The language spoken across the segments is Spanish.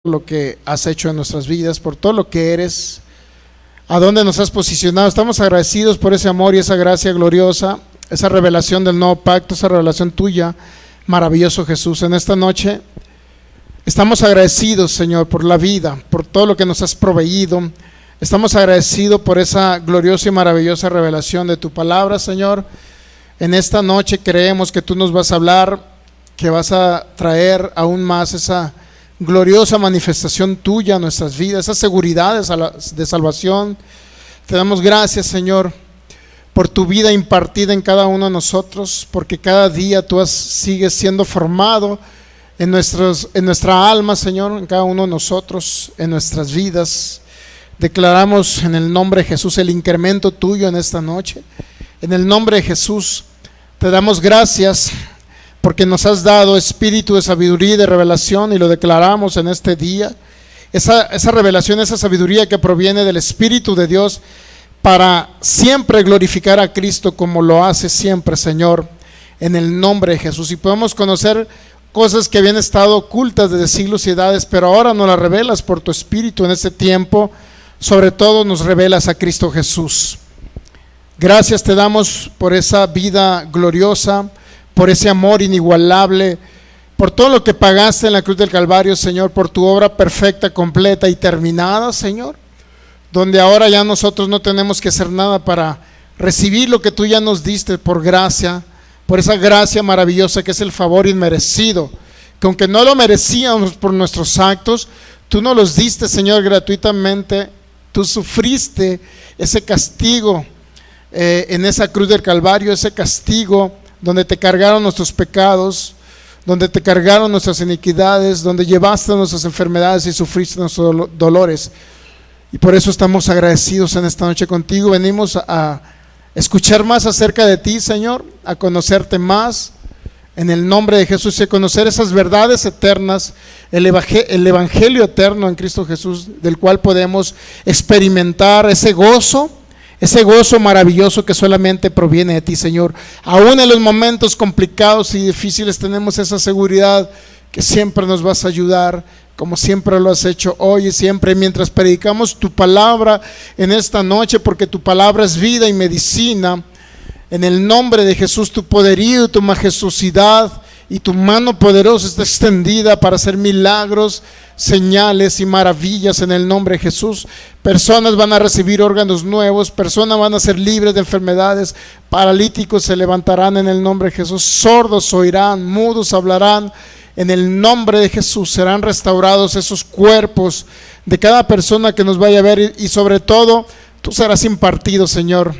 lo que has hecho en nuestras vidas, por todo lo que eres, a dónde nos has posicionado. Estamos agradecidos por ese amor y esa gracia gloriosa, esa revelación del nuevo pacto, esa revelación tuya, maravilloso Jesús. En esta noche estamos agradecidos, Señor, por la vida, por todo lo que nos has proveído. Estamos agradecidos por esa gloriosa y maravillosa revelación de tu palabra, Señor. En esta noche creemos que tú nos vas a hablar, que vas a traer aún más esa gloriosa manifestación tuya a nuestras vidas, esa seguridad de salvación. Te damos gracias, Señor, por tu vida impartida en cada uno de nosotros, porque cada día tú sigues siendo formado en nuestra alma, Señor, en cada uno de nosotros, en nuestras vidas. Declaramos en el nombre de Jesús el incremento tuyo en esta noche. En el nombre de Jesús te damos gracias porque nos has dado espíritu de sabiduría y de revelación, y lo declaramos en este día. Esa revelación, esa sabiduría que proviene del Espíritu de Dios para siempre glorificar a Cristo como lo hace siempre, Señor, en el nombre de Jesús. Y podemos conocer cosas que habían estado ocultas desde siglos y edades, pero ahora nos las revelas por tu Espíritu en este tiempo. Sobre todo nos revelas a Cristo Jesús. Gracias te damos por esa vida gloriosa, por ese amor inigualable, por todo lo que pagaste en la cruz del Calvario, Señor, por tu obra perfecta, completa y terminada, Señor, donde ahora ya nosotros no tenemos que hacer nada para recibir lo que tú ya nos diste por gracia, por esa gracia maravillosa que es el favor inmerecido, que aunque no lo merecíamos por nuestros actos, tú nos los diste, Señor, gratuitamente. Tú sufriste ese castigo en esa cruz del Calvario, ese castigo donde te cargaron nuestros pecados, donde te cargaron nuestras iniquidades, donde llevaste nuestras enfermedades y sufriste nuestros dolores. Y por eso estamos agradecidos en esta noche contigo. Venimos a escuchar más acerca de ti, Señor, a conocerte más en el nombre de Jesús y a conocer esas verdades eternas, el evangelio eterno en Cristo Jesús, del cual podemos experimentar ese gozo maravilloso que solamente proviene de ti, Señor. Aún en los momentos complicados y difíciles tenemos esa seguridad que siempre nos vas a ayudar, como siempre lo has hecho hoy y siempre, mientras predicamos tu palabra en esta noche, porque tu palabra es vida y medicina. En el nombre de Jesús, tu poderío, tu majestuosidad y tu mano poderosa está extendida para hacer milagros, señales y maravillas en el nombre de Jesús. Personas van a recibir órganos nuevos, personas van a ser libres de enfermedades, paralíticos se levantarán en el nombre de Jesús, sordos oirán, mudos hablarán. En el nombre de Jesús serán restaurados esos cuerpos de cada persona que nos vaya a ver, y sobre todo tú serás impartido, Señor,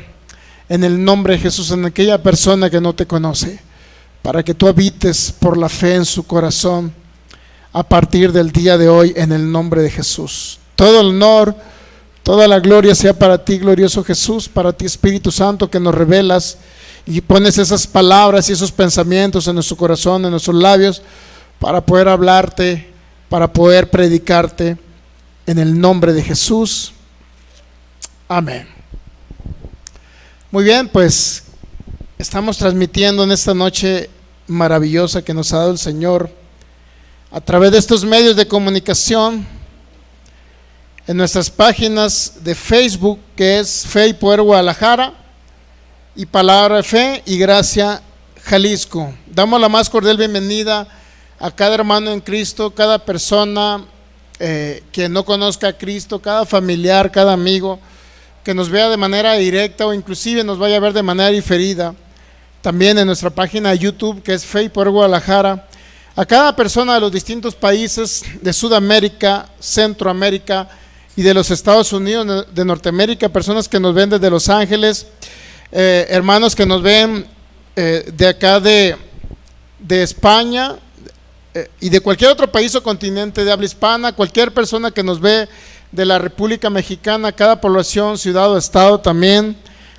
en el nombre de Jesús, en aquella persona que no te conoce, para que tú habites por la fe en su corazón a partir del día de hoy, en el nombre de Jesús. Todo el honor, toda la gloria sea para ti, glorioso Jesús, para ti, Espíritu Santo, que nos revelas y pones esas palabras y esos pensamientos en nuestro corazón, en nuestros labios, para poder hablarte, para poder predicarte, en el nombre de Jesús. Amén. Muy bien, pues estamos transmitiendo en esta noche maravillosa que nos ha dado el Señor a través de estos medios de comunicación, en nuestras páginas de Facebook, que es Fe y Poder Guadalajara y Palabra de Fe y Gracia Jalisco. Damos la más cordial bienvenida a cada hermano en Cristo, cada persona que no conozca a Cristo, cada familiar, cada amigo que nos vea de manera directa o inclusive nos vaya a ver de manera diferida, también en nuestra página de YouTube, que es Fe y Poder Guadalajara. A cada persona de los distintos países de Sudamérica, Centroamérica y de los Estados Unidos de Norteamérica, personas que nos ven desde Los Ángeles, hermanos que nos ven de acá de España y de cualquier otro país o continente de habla hispana, cualquier persona que nos ve de la República Mexicana, cada población, ciudad o estado también,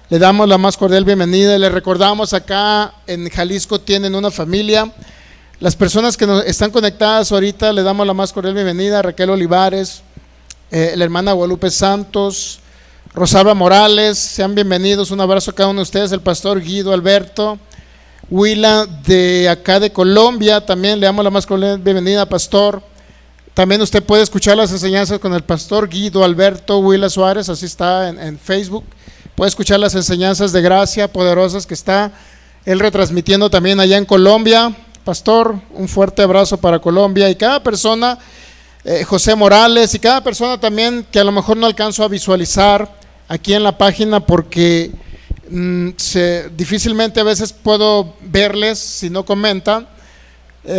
le damos la más cordial bienvenida. Y le recordamos, acá en Jalisco tienen una familia. Las personas que nos están conectadas ahorita, le damos la más cordial bienvenida a Raquel Olivares, la hermana Guadalupe Santos, Rosalba Morales, sean bienvenidos. Un abrazo a cada uno de ustedes. El pastor Guido Alberto Huila, de acá de Colombia, también le damos la más cordial bienvenida, pastor. También usted puede escuchar las enseñanzas con el pastor Guido Alberto Huila Suárez, así está en Facebook. Puede escuchar las enseñanzas de gracia poderosas que está él retransmitiendo también allá en Colombia. Pastor, un fuerte abrazo para Colombia y cada persona, José Morales, y cada persona también que a lo mejor no alcanzo a visualizar aquí en la página porque difícilmente a veces puedo verles si no comentan,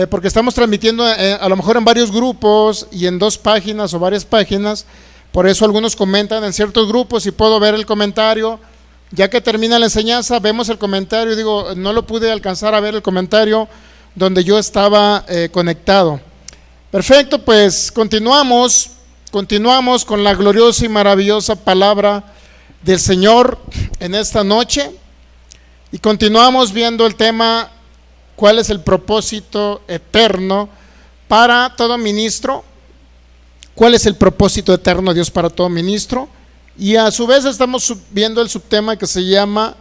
porque estamos transmitiendo a lo mejor en varios grupos y en 2 páginas o varias páginas. Por eso algunos comentan en ciertos grupos y puedo ver el comentario. Ya que termina la enseñanza, vemos el comentario y digo, no lo pude alcanzar a ver el comentario donde yo estaba conectado. Perfecto, pues continuamos con la gloriosa y maravillosa palabra del Señor en esta noche y continuamos viendo el tema, ¿cuál es el propósito eterno para todo ministro? ¿Cuál es el propósito eterno de Dios para todo ministro? Y a su vez estamos viendo el subtema que se llama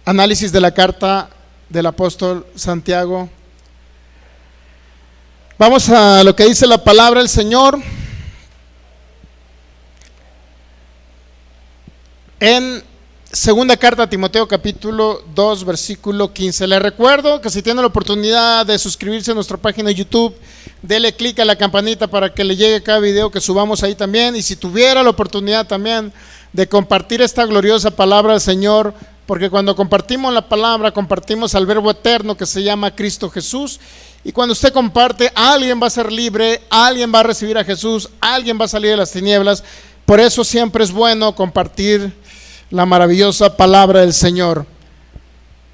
análisis de la carta del apóstol Santiago. Vamos a lo que dice la palabra del Señor en segunda carta a Timoteo capítulo 2 versículo 15. Les recuerdo que si tienen la oportunidad de suscribirse a nuestra página de YouTube, dele clic a la campanita para que le llegue cada video que subamos ahí también, y si tuviera la oportunidad también de compartir esta gloriosa palabra del Señor, porque cuando compartimos la palabra, compartimos al verbo eterno que se llama Cristo Jesús, y cuando usted comparte, alguien va a ser libre, alguien va a recibir a Jesús, alguien va a salir de las tinieblas. Por eso siempre es bueno compartir la maravillosa palabra del Señor.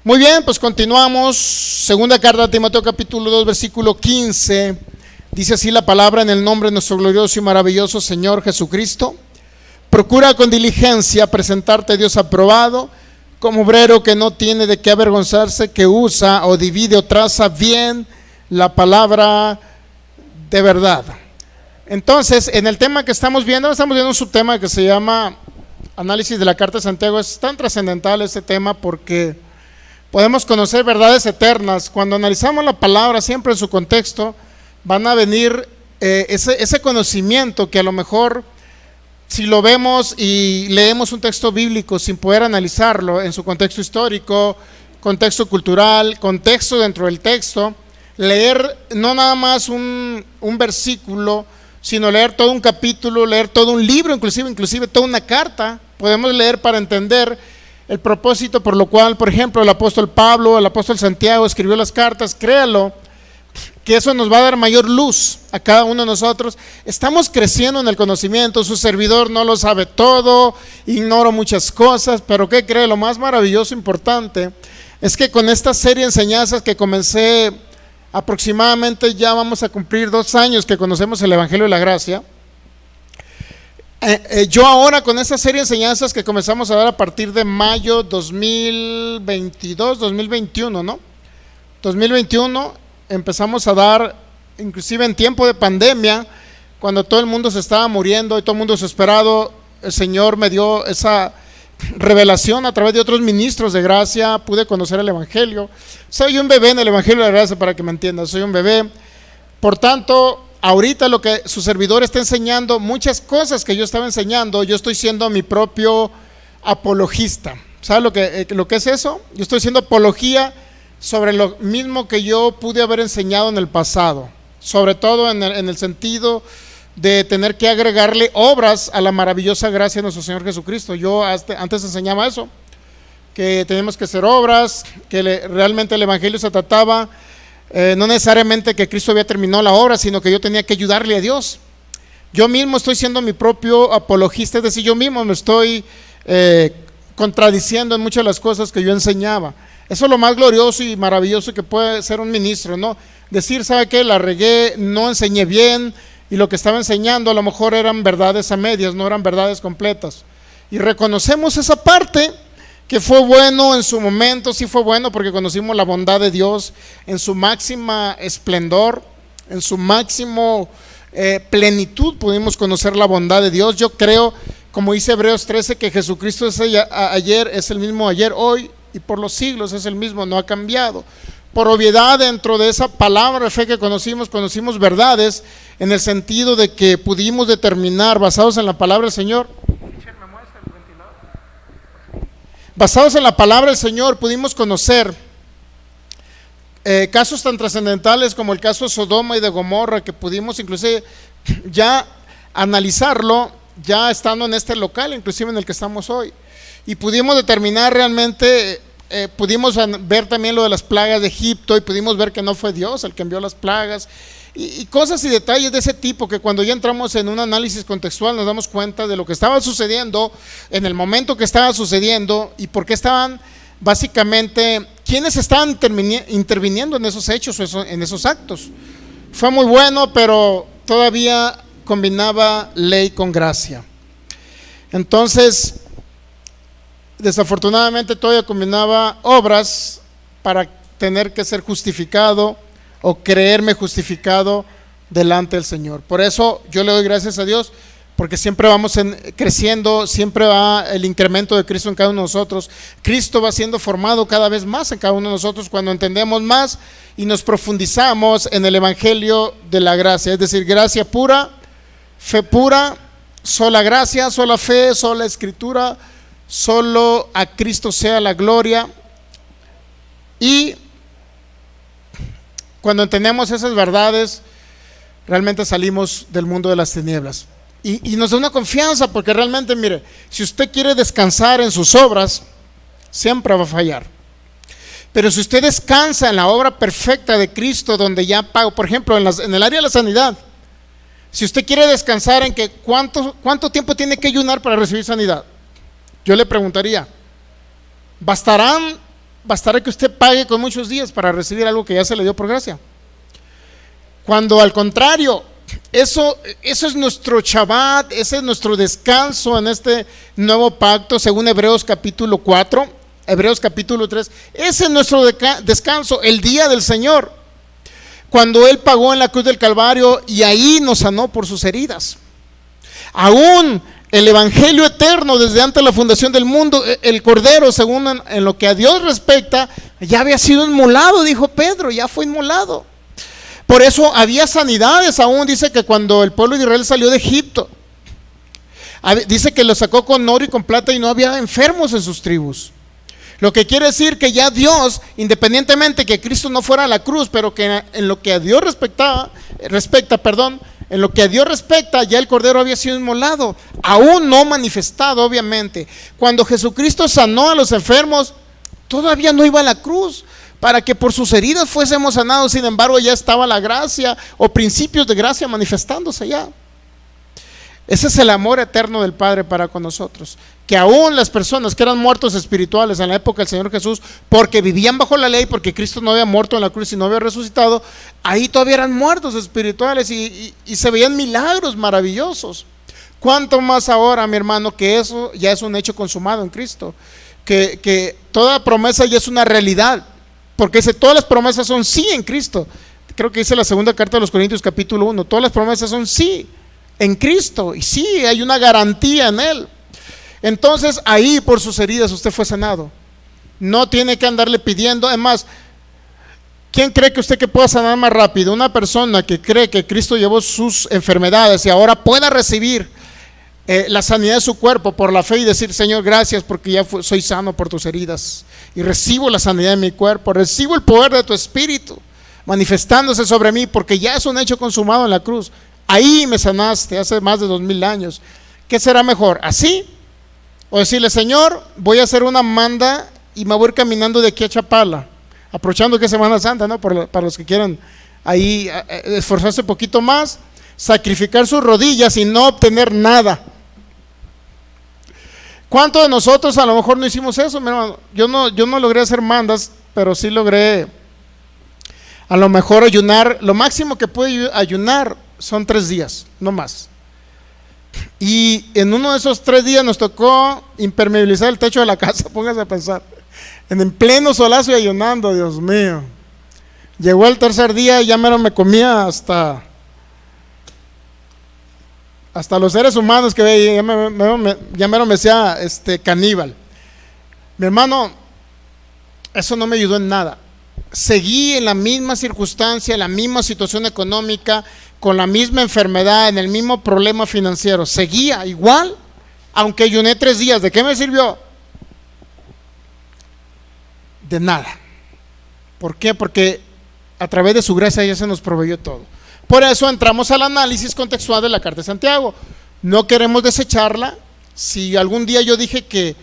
Muy bien, pues continuamos. Segunda carta a Timoteo capítulo 2 versículo 15. Dice así la palabra: en el nombre de nuestro glorioso y maravilloso Señor Jesucristo, procura con diligencia presentarte a Dios aprobado, como obrero que no tiene de qué avergonzarse, que usa o divide o traza bien la palabra de verdad. Entonces, en el tema que estamos viendo un subtema que se llama análisis de la carta de Santiago. Es tan trascendental este tema porque podemos conocer verdades eternas. Cuando analizamos la palabra siempre en su contexto, van a venir ese conocimiento que a lo mejor, si lo vemos y leemos un texto bíblico sin poder analizarlo en su contexto histórico, contexto cultural, contexto dentro del texto, leer no nada más un versículo, sino leer todo un capítulo, leer todo un libro, inclusive toda una carta, podemos leer para entender el propósito por lo cual, por ejemplo, el apóstol Pablo, el apóstol Santiago escribió las cartas. Créalo, que eso nos va a dar mayor luz a cada uno de nosotros. Estamos creciendo en el conocimiento. Su servidor no lo sabe todo, ignoro muchas cosas, pero ¿qué cree? Lo más maravilloso, importante, es que con esta serie de enseñanzas que comencé aproximadamente, ya vamos a cumplir 2 años que conocemos el Evangelio de la Gracia. Yo ahora con esta serie de enseñanzas que comenzamos a dar a partir de mayo 2022, 2021, ¿no? 2021 empezamos a dar, inclusive en tiempo de pandemia, cuando todo el mundo se estaba muriendo y todo el mundo desesperado, el Señor me dio esa revelación a través de otros ministros de gracia, pude conocer el Evangelio. Soy un bebé en el Evangelio de la Gracia, para que me entiendan, soy un bebé. Por tanto, ahorita lo que su servidor está enseñando, muchas cosas que yo estaba enseñando, yo estoy siendo mi propio apologista. ¿Sabe lo que es eso? Yo estoy haciendo apología sobre lo mismo que yo pude haber enseñado en el pasado, sobre todo en el sentido de tener que agregarle obras a la maravillosa gracia de nuestro Señor Jesucristo. Yo antes enseñaba eso, que tenemos que hacer obras, que realmente el Evangelio se trataba no necesariamente que Cristo había terminado la obra, sino que yo tenía que ayudarle a Dios. Yo mismo estoy siendo mi propio apologista, es decir, yo mismo me estoy contradiciendo en muchas de las cosas que yo enseñaba. Eso es lo más glorioso y maravilloso que puede ser un ministro, ¿no? Decir, ¿sabe qué? La regué, no enseñé bien, y lo que estaba enseñando a lo mejor eran verdades a medias, no eran verdades completas. Y reconocemos esa parte, que fue bueno en su momento, sí fue bueno porque conocimos la bondad de Dios en su máxima esplendor, en su máximo plenitud pudimos conocer la bondad de Dios. Yo creo, como dice Hebreos 13, que Jesucristo es el mismo ayer, hoy y por los siglos, es el mismo, no ha cambiado. por obviedad dentro de esa palabra de fe que conocimos verdades en el sentido de que pudimos determinar, basados en la palabra del Señor, basados en la palabra del Señor, pudimos conocer casos tan trascendentales como el caso de Sodoma y de Gomorra, que pudimos inclusive ya analizarlo, ya estando en este local, inclusive en el que estamos hoy, y pudimos determinar realmente, pudimos ver también lo de las plagas de Egipto, y pudimos ver que no fue Dios el que envió las plagas, y cosas y detalles de ese tipo, que cuando ya entramos en un análisis contextual nos damos cuenta de lo que estaba sucediendo, en el momento que estaba sucediendo, y por qué estaban básicamente, quiénes estaban interviniendo en esos hechos, en esos actos. Fue muy bueno, pero todavía combinaba ley con gracia. Entonces, desafortunadamente todavía combinaba obras para tener que ser justificado o creerme justificado delante del Señor. Por eso yo le doy gracias a Dios, porque siempre vamos creciendo, siempre va el incremento de Cristo en cada uno de nosotros. Cristo va siendo formado cada vez más en cada uno de nosotros cuando entendemos más y nos profundizamos en el evangelio de la gracia, es decir, gracia pura, fe pura, sola gracia, sola fe, sola escritura, solo a Cristo sea la gloria. Y cuando entendemos esas verdades, realmente salimos del mundo de las tinieblas. Y nos da una confianza, porque realmente, mire, si usted quiere descansar en sus obras, siempre va a fallar. Pero si usted descansa en la obra perfecta de Cristo, donde ya pagó, por ejemplo, en el área de la sanidad, si usted quiere descansar en que ¿cuánto tiempo tiene que ayunar para recibir sanidad? Yo le preguntaría, ¿bastará que usted pague con muchos días para recibir algo que ya se le dio por gracia? Cuando al contrario, eso es nuestro Shabbat, ese es nuestro descanso en este nuevo pacto, según Hebreos capítulo 4, Hebreos capítulo 3, ese es nuestro descanso, el día del Señor, cuando Él pagó en la cruz del Calvario y ahí nos sanó por sus heridas. Aún el evangelio eterno, desde antes de la fundación del mundo, el Cordero, según en lo que a Dios respecta, ya había sido inmolado, dijo Pedro, ya fue inmolado. Por eso había sanidades aún. Dice que cuando el pueblo de Israel salió de Egipto, dice que lo sacó con oro y con plata y no había enfermos en sus tribus. Lo que quiere decir que ya Dios, independientemente que Cristo no fuera a la cruz, pero que en lo que a Dios respecta, en lo que a Dios respecta, ya el Cordero había sido inmolado, aún no manifestado, obviamente. Cuando Jesucristo sanó a los enfermos, todavía no iba a la cruz para que por sus heridas fuésemos sanados. Sin embargo, ya estaba la gracia o principios de gracia manifestándose ya. Ese es el amor eterno del Padre para con nosotros, que aún las personas que eran muertos espirituales en la época del Señor Jesús, porque vivían bajo la ley, porque Cristo no había muerto en la cruz y no había resucitado, ahí todavía eran muertos espirituales y se veían milagros maravillosos. ¿Cuánto más ahora, mi hermano, que eso ya es un hecho consumado en Cristo? Que toda promesa ya es una realidad, porque todas las promesas son sí en Cristo. Creo que dice la segunda carta de los Corintios capítulo 1, todas las promesas son sí en Cristo, y sí, hay una garantía en Él. Entonces ahí por sus heridas usted fue sanado, no tiene que andarle pidiendo. Además, ¿quién cree que usted que pueda sanar más rápido? Una persona que cree que Cristo llevó sus enfermedades y ahora pueda recibir la sanidad de su cuerpo por la fe y decir: Señor, gracias porque ya soy sano por tus heridas y recibo la sanidad de mi cuerpo, recibo el poder de tu Espíritu manifestándose sobre mí, porque ya es un hecho consumado en la cruz. Ahí me sanaste hace más de 2000 años. ¿Qué será mejor? ¿Así? O decirle: Señor, voy a hacer una manda y me voy a ir caminando de aquí a Chapala, aprovechando que es Semana Santa, ¿no? Para los que quieran ahí esforzarse un poquito más, sacrificar sus rodillas y no obtener nada. ¿Cuántos de nosotros a lo mejor no hicimos eso, mi hermano? Yo no logré hacer mandas, pero sí logré a lo mejor ayunar. Lo máximo que pude ayunar son 3 días, no más. Y en uno de esos 3 días nos tocó impermeabilizar el techo de la casa. Póngase a pensar, en pleno solazo y ayunando, Dios mío. Llegó el tercer día y ya mero me comía hasta los seres humanos que veía, ya mero me decía caníbal. Mi hermano, eso no me ayudó en nada. seguí en la misma circunstancia, en la misma situación económica, con la misma enfermedad, en el mismo problema financiero. Seguía igual, aunque ayuné 3 días. ¿De qué me sirvió? De nada. ¿Por qué? Porque a través de su gracia ya se nos proveyó todo. Por eso entramos al análisis contextual de la carta de Santiago. No queremos desecharla. Si algún día yo dije que,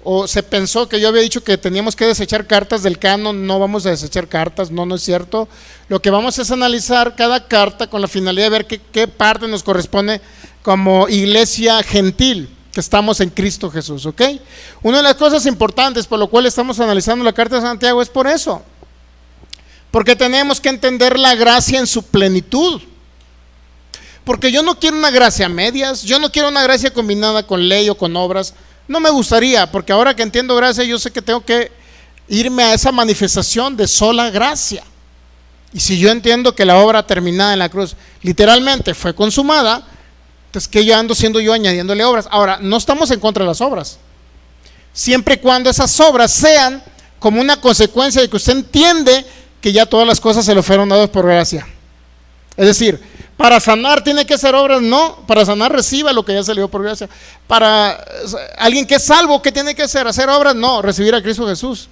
o se pensó que yo había dicho que teníamos que desechar cartas del canon, no vamos a desechar cartas, no es cierto. Lo que vamos es analizar cada carta con la finalidad de ver qué parte nos corresponde como iglesia gentil que estamos en Cristo Jesús, ¿ok? Una de las cosas importantes por lo cual estamos analizando la carta de Santiago es por eso, porque tenemos que entender la gracia en su plenitud. Porque yo no quiero una gracia a medias, yo no quiero una gracia combinada con ley o con obras. No me gustaría, porque ahora que entiendo gracia, yo sé que tengo que irme a esa manifestación de sola gracia. Y si yo entiendo que la obra terminada en la cruz literalmente fue consumada, entonces ¿qué yo ando siendo yo añadiéndole obras? Ahora, no estamos en contra de las obras, siempre y cuando esas obras sean como una consecuencia de que usted entiende que ya todas las cosas se le fueron dadas por gracia. Es decir, para sanar tiene que hacer obras, no. Para sanar reciba lo que ya se le dio por gracia. Para alguien que es salvo, ¿qué tiene que hacer? ¿Hacer obras? No, recibir a Cristo Jesús.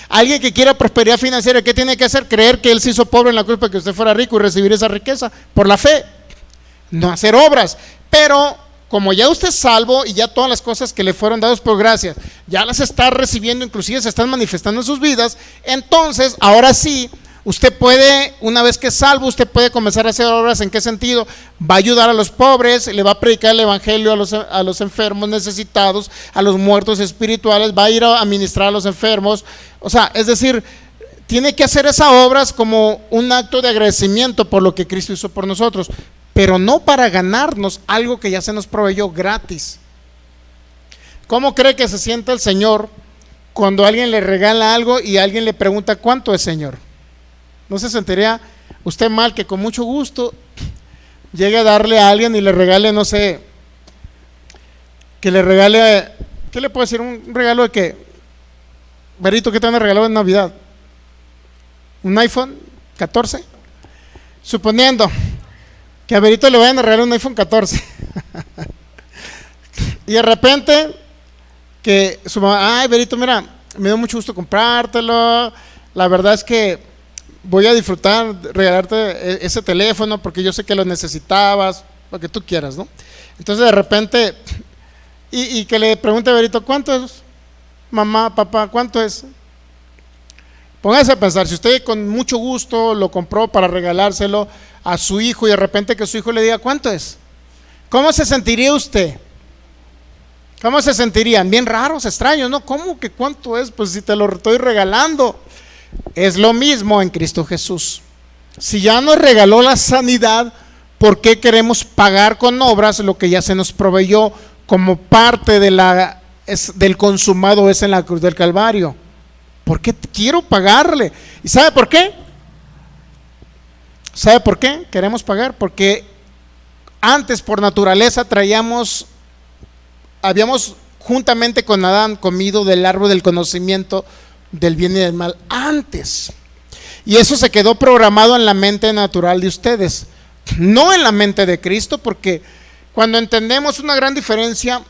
Alguien que quiera prosperidad financiera, ¿qué tiene que hacer? Creer que Él se hizo pobre en la cruz para que usted fuera rico y recibir esa riqueza por la fe. No hacer obras. Pero como ya usted es salvo y ya todas las cosas que le fueron dadas por gracia ya las está recibiendo, inclusive se están manifestando en sus vidas, entonces ahora sí usted puede, una vez que es salvo, usted puede comenzar a hacer obras. ¿En qué sentido? Va a ayudar a los pobres, le va a predicar el evangelio a los enfermos necesitados, a los muertos espirituales, va a ir a ministrar a los enfermos. O sea, es decir, tiene que hacer esas obras como un acto de agradecimiento por lo que Cristo hizo por nosotros, pero no para ganarnos algo que ya se nos proveyó gratis. ¿Cómo cree que se siente el Señor cuando alguien le regala algo y alguien le pregunta cuánto es, Señor? ¿No se sentiría usted mal que con mucho gusto llegue a darle a alguien y le regale, no sé, que le regale, ¿qué le puedo decir? Un regalo de que, Berito, ¿qué te han regalado en Navidad? ¿Un iPhone 14? Suponiendo que a Berito le vayan a regalar un iPhone 14 y de repente que su mamá, ay, Berito, mira, me dio mucho gusto comprártelo, la verdad es que voy a disfrutar regalarte ese teléfono porque yo sé que lo necesitabas, lo que tú quieras, ¿no? Entonces de repente, y que le pregunte a Berito, ¿cuánto es? Mamá, papá, ¿cuánto es? Póngase a pensar, si usted con mucho gusto lo compró para regalárselo a su hijo y de repente que su hijo le diga, ¿cuánto es? ¿Cómo se sentiría usted? ¿Cómo se sentirían? Bien raros, extraños, ¿no? ¿Cómo que cuánto es? Pues si te lo estoy regalando. Es lo mismo en Cristo Jesús. Si ya nos regaló la sanidad, ¿por qué queremos pagar con obras lo que ya se nos proveyó como parte del consumado es en la cruz del Calvario? ¿Por qué quiero pagarle? ¿Y sabe por qué? ¿Sabe por qué queremos pagar? Porque antes por naturaleza habíamos juntamente con Adán comido del árbol del conocimiento del bien y del mal antes, y eso se quedó programado en la mente natural de ustedes, no en la mente de Cristo, porque cuando entendemos una gran diferencia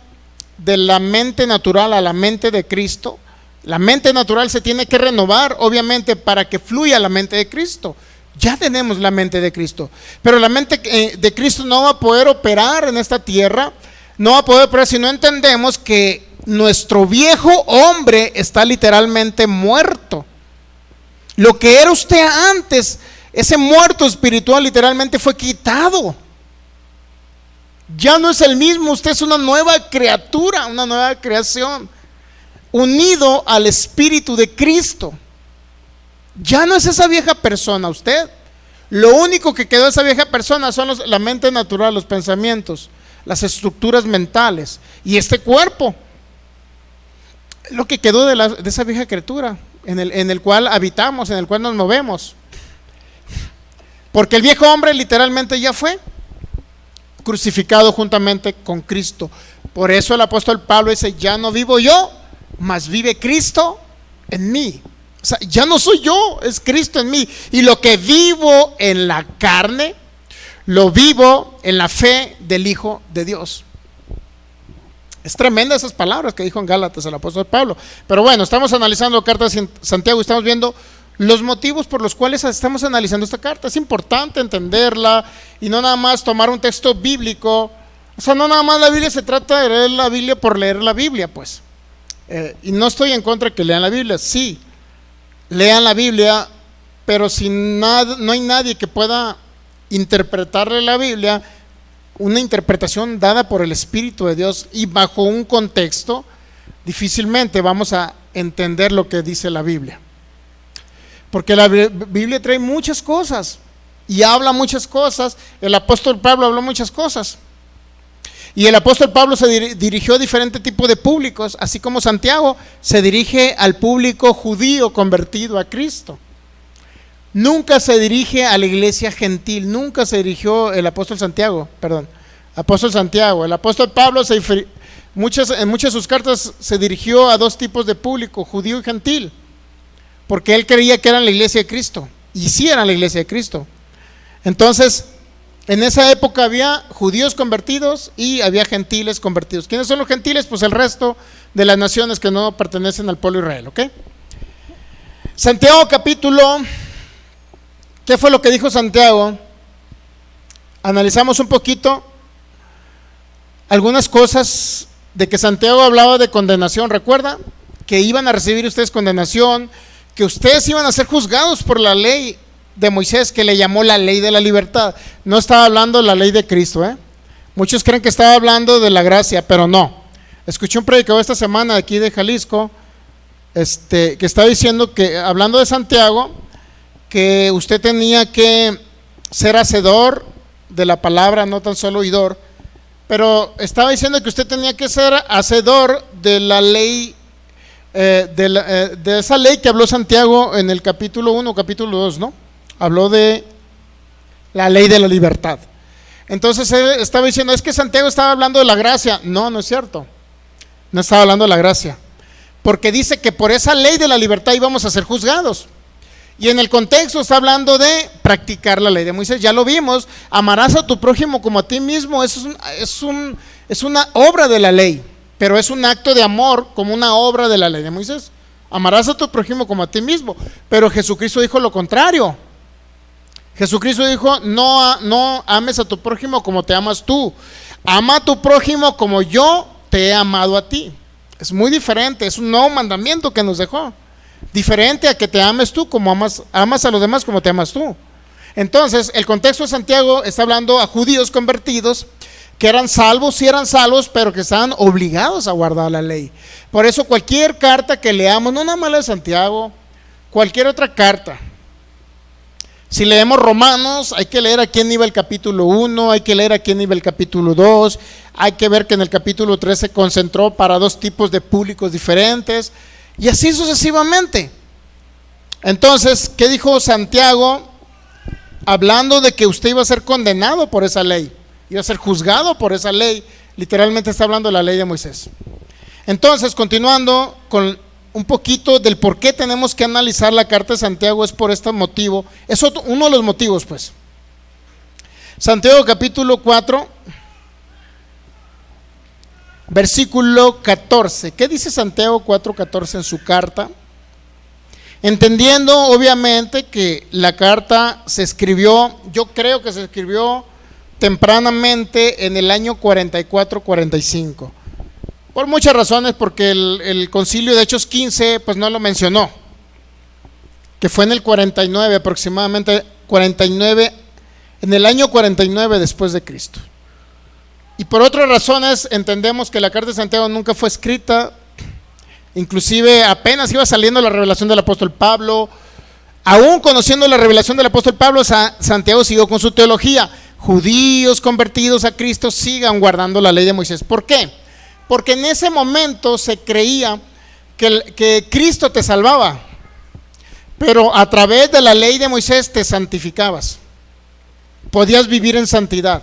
de la mente natural a la mente de Cristo, la mente natural se tiene que renovar, obviamente, para que fluya la mente de Cristo. Ya tenemos la mente de Cristo, pero la mente de Cristo no va a poder operar en esta tierra, no va a poder operar si no entendemos que nuestro viejo hombre está literalmente muerto. Lo que era usted antes, ese muerto espiritual literalmente fue quitado. Ya no es el mismo, usted es una nueva criatura, una nueva creación, unido al Espíritu de Cristo. Ya no es esa vieja persona usted. Lo único que quedó de esa vieja persona son la mente natural, los pensamientos, las estructuras mentales y este cuerpo. Lo que quedó de esa vieja criatura en el cual habitamos, en el cual nos movemos. Porque el viejo hombre literalmente ya fue crucificado juntamente con Cristo. Por eso el apóstol Pablo dice, ya no vivo yo, mas vive Cristo en mí. O sea, ya no soy yo, es Cristo en mí. Y lo que vivo en la carne, lo vivo en la fe del Hijo de Dios. Es tremenda esas palabras que dijo en Gálatas el apóstol Pablo. Pero bueno, estamos analizando la carta de Santiago y estamos viendo los motivos por los cuales estamos analizando esta carta. Es importante entenderla y no nada más tomar un texto bíblico. O sea, no nada más la Biblia se trata de leer la Biblia por leer la Biblia, pues. Y no estoy en contra de que lean la Biblia, sí, lean la Biblia, pero si no hay nadie que pueda interpretarle la Biblia, una interpretación dada por el Espíritu de Dios y bajo un contexto, difícilmente vamos a entender lo que dice la Biblia. Porque la Biblia trae muchas cosas y habla muchas cosas. El apóstol Pablo habló muchas cosas. Y el apóstol Pablo se dirigió a diferentes tipos de públicos, así como Santiago se dirige al público judío convertido a Cristo. Nunca se dirige a la iglesia gentil, nunca se dirigió el apóstol Santiago. El apóstol Pablo en muchas de sus cartas se dirigió a dos tipos de público, judío y gentil, porque él creía que eran la iglesia de Cristo, y sí eran la iglesia de Cristo. Entonces, en esa época había judíos convertidos y había gentiles convertidos. ¿Quiénes son los gentiles? Pues el resto de las naciones que no pertenecen al pueblo de Israel, ¿ok? Santiago capítulo, ¿qué fue lo que dijo Santiago? Analizamos un poquito algunas cosas de que Santiago hablaba de condenación. ¿Recuerda? Que iban a recibir ustedes condenación, que ustedes iban a ser juzgados por la ley de Moisés, que le llamó la ley de la libertad. No estaba hablando de la ley de Cristo, Muchos creen que estaba hablando de la gracia, pero no. Escuché un predicador esta semana de aquí de Jalisco, que estaba diciendo que, hablando de Santiago, que usted tenía que ser hacedor de la palabra, no tan solo oidor, pero estaba diciendo que usted tenía que ser hacedor de la ley, de esa ley que habló Santiago en el capítulo 1, capítulo 2, ¿no? Habló de la ley de la libertad. Entonces él estaba diciendo, es que Santiago estaba hablando de la gracia. No, no es cierto. No estaba hablando de la gracia. Porque dice que por esa ley de la libertad íbamos a ser juzgados. Y en el contexto está hablando de practicar la ley de Moisés. Ya lo vimos, amarás a tu prójimo como a ti mismo. Es una obra de la ley, pero es un acto de amor como una obra de la ley de Moisés. Amarás a tu prójimo como a ti mismo. Pero Jesucristo dijo lo contrario. Jesucristo dijo, no ames a tu prójimo como te amas tú. Ama a tu prójimo como yo te he amado a ti. Es muy diferente, es un nuevo mandamiento que nos dejó. Diferente a que te ames tú como amas a los demás como te amas tú. Entonces, el contexto de Santiago está hablando a judíos convertidos que eran salvos, sí eran salvos, pero que estaban obligados a guardar la ley. Por eso cualquier carta que leamos, no nada más la de Santiago, cualquier otra carta. Si leemos Romanos, hay que leer aquí en nivel capítulo 1, hay que leer aquí en nivel capítulo 2, hay que ver que en el capítulo 3 se concentró para dos tipos de públicos diferentes, y así sucesivamente. Entonces, ¿qué dijo Santiago? Hablando de que usted iba a ser condenado por esa ley, iba a ser juzgado por esa ley, literalmente está hablando de la ley de Moisés. Entonces, continuando con un poquito del por qué tenemos que analizar la carta de Santiago, es por este motivo, es uno de los motivos, pues. Santiago capítulo 4, versículo 14. ¿Qué dice Santiago 4:14 en su carta? Entendiendo obviamente que la carta se escribió, yo creo que se escribió tempranamente en el año 44-45. Por muchas razones, porque el concilio de Hechos 15 pues no lo mencionó, que fue en el 49 aproximadamente, 49, en el año 49 después de Cristo. Y por otras razones entendemos que la carta de Santiago nunca fue escrita, inclusive apenas iba saliendo la revelación del apóstol Pablo. Aún conociendo la revelación del apóstol Pablo, Santiago siguió con su teología: judíos convertidos a Cristo, sigan guardando la ley de Moisés. ¿Por qué? Porque en ese momento se creía que Cristo te salvaba, pero a través de la ley de Moisés te santificabas, podías vivir en santidad.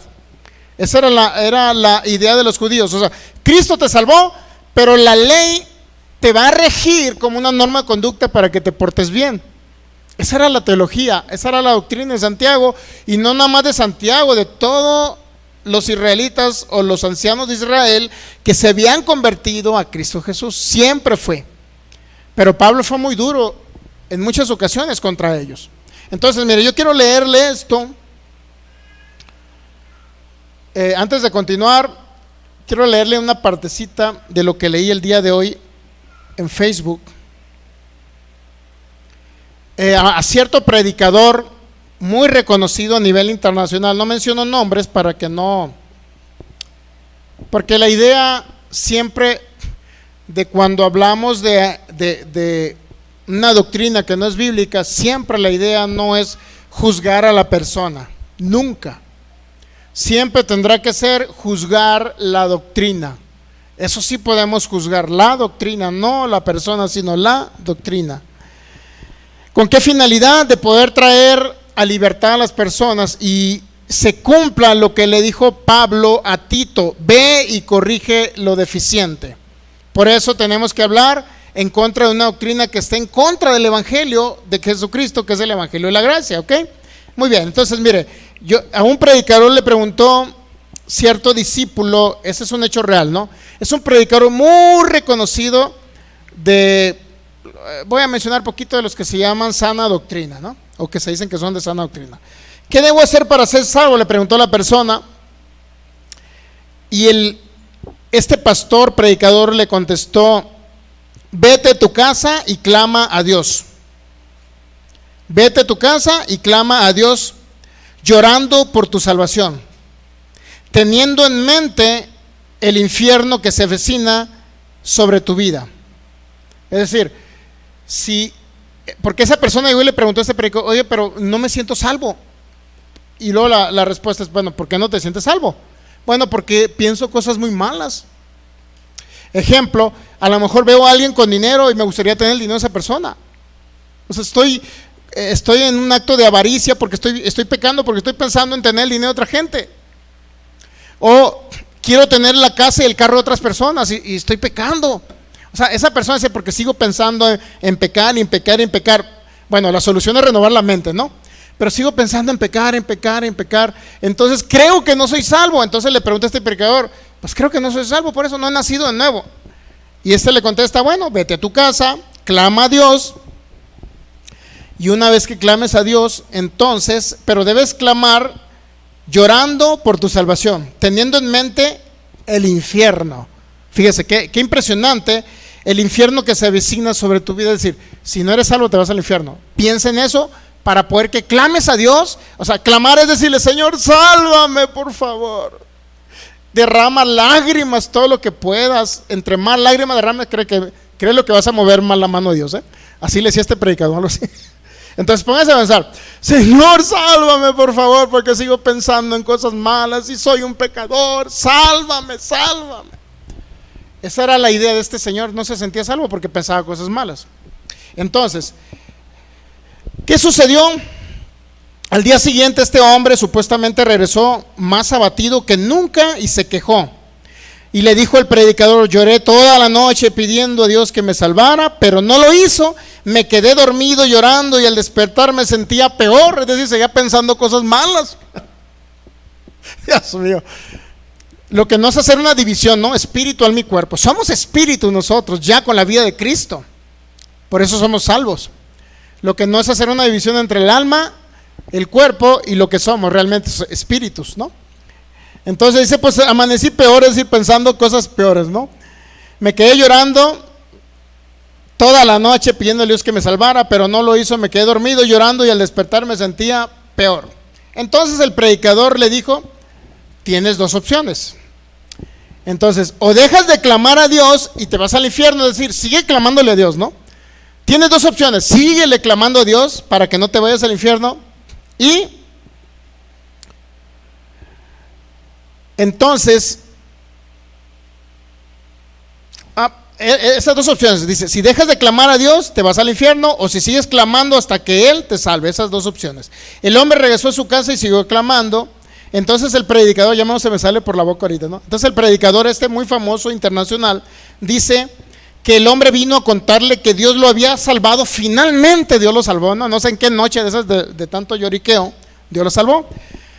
Esa era la idea de los judíos. O sea, Cristo te salvó, pero la ley te va a regir como una norma de conducta para que te portes bien. Esa era la teología, esa era la doctrina de Santiago, y no nada más de Santiago, de todos los israelitas o los ancianos de Israel que se habían convertido a Cristo Jesús. Siempre fue. Pero Pablo fue muy duro en muchas ocasiones contra ellos. Entonces, mire, yo quiero leerle esto. Antes de continuar, quiero leerle una partecita de lo que leí el día de hoy en Facebook. A cierto predicador muy reconocido a nivel internacional, no menciono nombres para que no, porque la idea siempre de cuando hablamos de una doctrina que no es bíblica, siempre la idea no es juzgar a la persona, nunca. Siempre tendrá que ser juzgar la doctrina. Eso sí podemos juzgar la doctrina, no la persona, sino la doctrina. ¿Con qué finalidad? De poder traer a libertad a las personas y se cumpla lo que le dijo Pablo a Tito: ve y corrige lo deficiente. Por eso tenemos que hablar en contra de una doctrina que está en contra del evangelio de Jesucristo, que es el evangelio de la gracia, ¿ok? Muy bien, entonces mire, a un predicador le preguntó cierto discípulo, ese es un hecho real, ¿no? Es un predicador muy reconocido voy a mencionar poquito de los que se llaman sana doctrina, ¿no? O que se dicen que son de sana doctrina. ¿Qué debo hacer para ser salvo?, le preguntó la persona. Y este pastor predicador le contestó: vete a tu casa y clama a Dios. Vete a tu casa y clama a Dios, llorando por tu salvación, teniendo en mente el infierno que se avecina sobre tu vida. Es decir, porque esa persona llegó y le preguntó a este predicador: oye, pero no me siento salvo. Y luego la respuesta es: bueno, ¿por qué no te sientes salvo? Bueno, porque pienso cosas muy malas. Ejemplo, a lo mejor veo a alguien con dinero y me gustaría tener el dinero de esa persona. O sea, estoy en un acto de avaricia porque estoy pecando, porque estoy pensando en tener el dinero de otra gente. O quiero tener la casa y el carro de otras personas y estoy pecando. O sea, esa persona dice: porque sigo pensando en pecar y en pecar y en pecar. Bueno, la solución es renovar la mente, ¿no? Pero sigo pensando en pecar, en pecar, en pecar. Entonces creo que no soy salvo. Entonces le pregunta a este predicador: pues creo que no soy salvo, por eso no he nacido de nuevo. Y este le contesta: bueno, vete a tu casa, clama a Dios. Y una vez que clames a Dios, entonces, pero debes clamar llorando por tu salvación, teniendo en mente el infierno. Fíjese, qué impresionante el infierno que se avecina sobre tu vida. Es decir, si no eres salvo te vas al infierno. Piensa en eso para poder que clames a Dios. O sea, clamar es decirle: Señor, sálvame, por favor. Derrama lágrimas todo lo que puedas. Entre más lágrimas derrames, cree lo que vas a mover más la mano de Dios, ¿eh? Así le decía este predicador, algo así. Entonces póngase a pensar: Señor, sálvame, por favor, porque sigo pensando en cosas malas y soy un pecador. Sálvame, sálvame. Esa era la idea de este señor. No se sentía salvo porque pensaba cosas malas. Entonces, ¿qué sucedió? Al día siguiente este hombre supuestamente regresó más abatido que nunca y se quejó. Y le dijo el predicador: lloré toda la noche pidiendo a Dios que me salvara, pero no lo hizo. Me quedé dormido llorando y al despertar me sentía peor. Es decir, seguía pensando cosas malas. Dios mío. Lo que no es hacer una división, ¿no? Espíritu, alma y cuerpo. Somos espíritu nosotros, ya con la vida de Cristo. Por eso somos salvos. Lo que no es hacer una división entre el alma, el cuerpo y lo que somos realmente, espíritus, ¿no? Entonces dice: pues amanecí peor, es decir, pensando cosas peores, ¿no? Me quedé llorando toda la noche pidiéndole a Dios que me salvara, pero no lo hizo. Me quedé dormido llorando y al despertar me sentía peor. Entonces el predicador le dijo: tienes dos opciones. Entonces, o dejas de clamar a Dios y te vas al infierno, es decir, sigue clamándole a Dios, ¿no? Tienes dos opciones: síguele clamando a Dios para que no te vayas al infierno, y entonces esas dos opciones, dice: si dejas de clamar a Dios te vas al infierno, o si sigues clamando hasta que Él te salve. Esas dos opciones. El hombre regresó a su casa y siguió clamando. Entonces el predicador, ya no se me sale por la boca ahorita, ¿no? Entonces el predicador muy famoso internacional dice que el hombre vino a contarle que Dios lo había salvado. Finalmente Dios lo salvó, no sé en qué noche de esas de tanto lloriqueo, Dios lo salvó.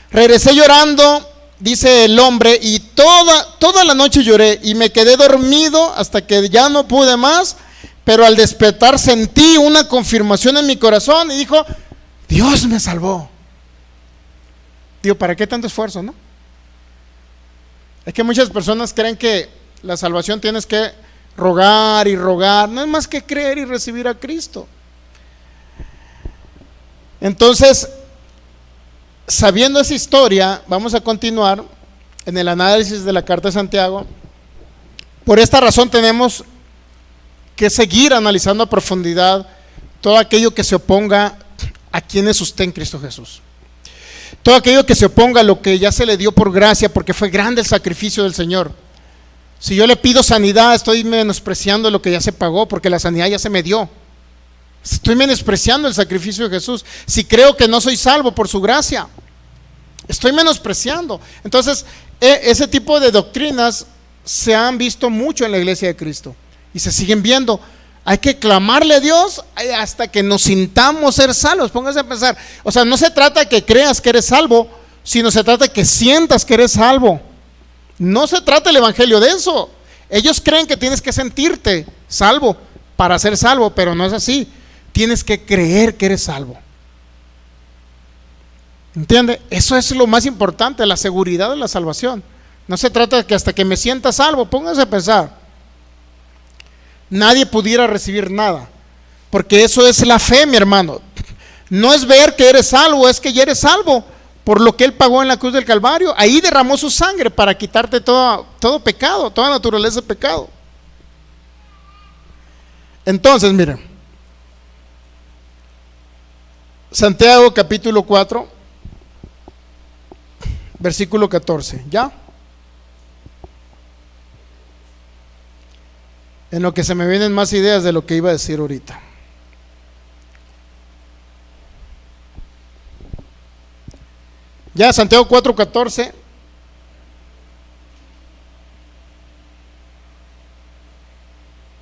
Regresé llorando, dice el hombre, y toda la noche lloré y me quedé dormido hasta que ya no pude más, pero al despertar sentí una confirmación en mi corazón y dijo, Dios me salvó. Digo, ¿para qué tanto esfuerzo, no? Es que muchas personas creen que la salvación tienes que rogar y rogar, no es más que creer y recibir a Cristo. Entonces, sabiendo esa historia, vamos a continuar en el análisis de la carta de Santiago. Por esta razón tenemos que seguir analizando a profundidad todo aquello que se oponga a quien es usted en Cristo Jesús. Todo aquello que se oponga a lo que ya se le dio por gracia, porque fue grande el sacrificio del Señor. Si yo le pido sanidad, estoy menospreciando lo que ya se pagó, porque la sanidad ya se me dio. Estoy menospreciando el sacrificio de Jesús. Si creo que no soy salvo por su gracia, estoy menospreciando. Entonces, ese tipo de doctrinas se han visto mucho en la iglesia de Cristo y se siguen viendo. Hay que clamarle a Dios hasta que nos sintamos ser salvos. Póngase a pensar, o sea, no se trata de que creas que eres salvo, sino se trata de que sientas que eres salvo. No se trata el evangelio de eso. Ellos creen que tienes que sentirte salvo para ser salvo, pero no es así. Tienes que creer que eres salvo. ¿Entiende? Eso es lo más importante, la seguridad de la salvación. No se trata de que hasta que me sienta salvo, póngase a pensar, nadie pudiera recibir nada, porque eso es la fe, mi hermano. No es ver que eres salvo, es que ya eres salvo por lo que Él pagó en la cruz del Calvario. Ahí derramó su sangre para quitarte todo pecado, toda naturaleza de pecado. Entonces, miren, Santiago capítulo 4, versículo 14, ¿ya? En lo que se me vienen más ideas de lo que iba a decir ahorita. Ya, Santiago 4:14.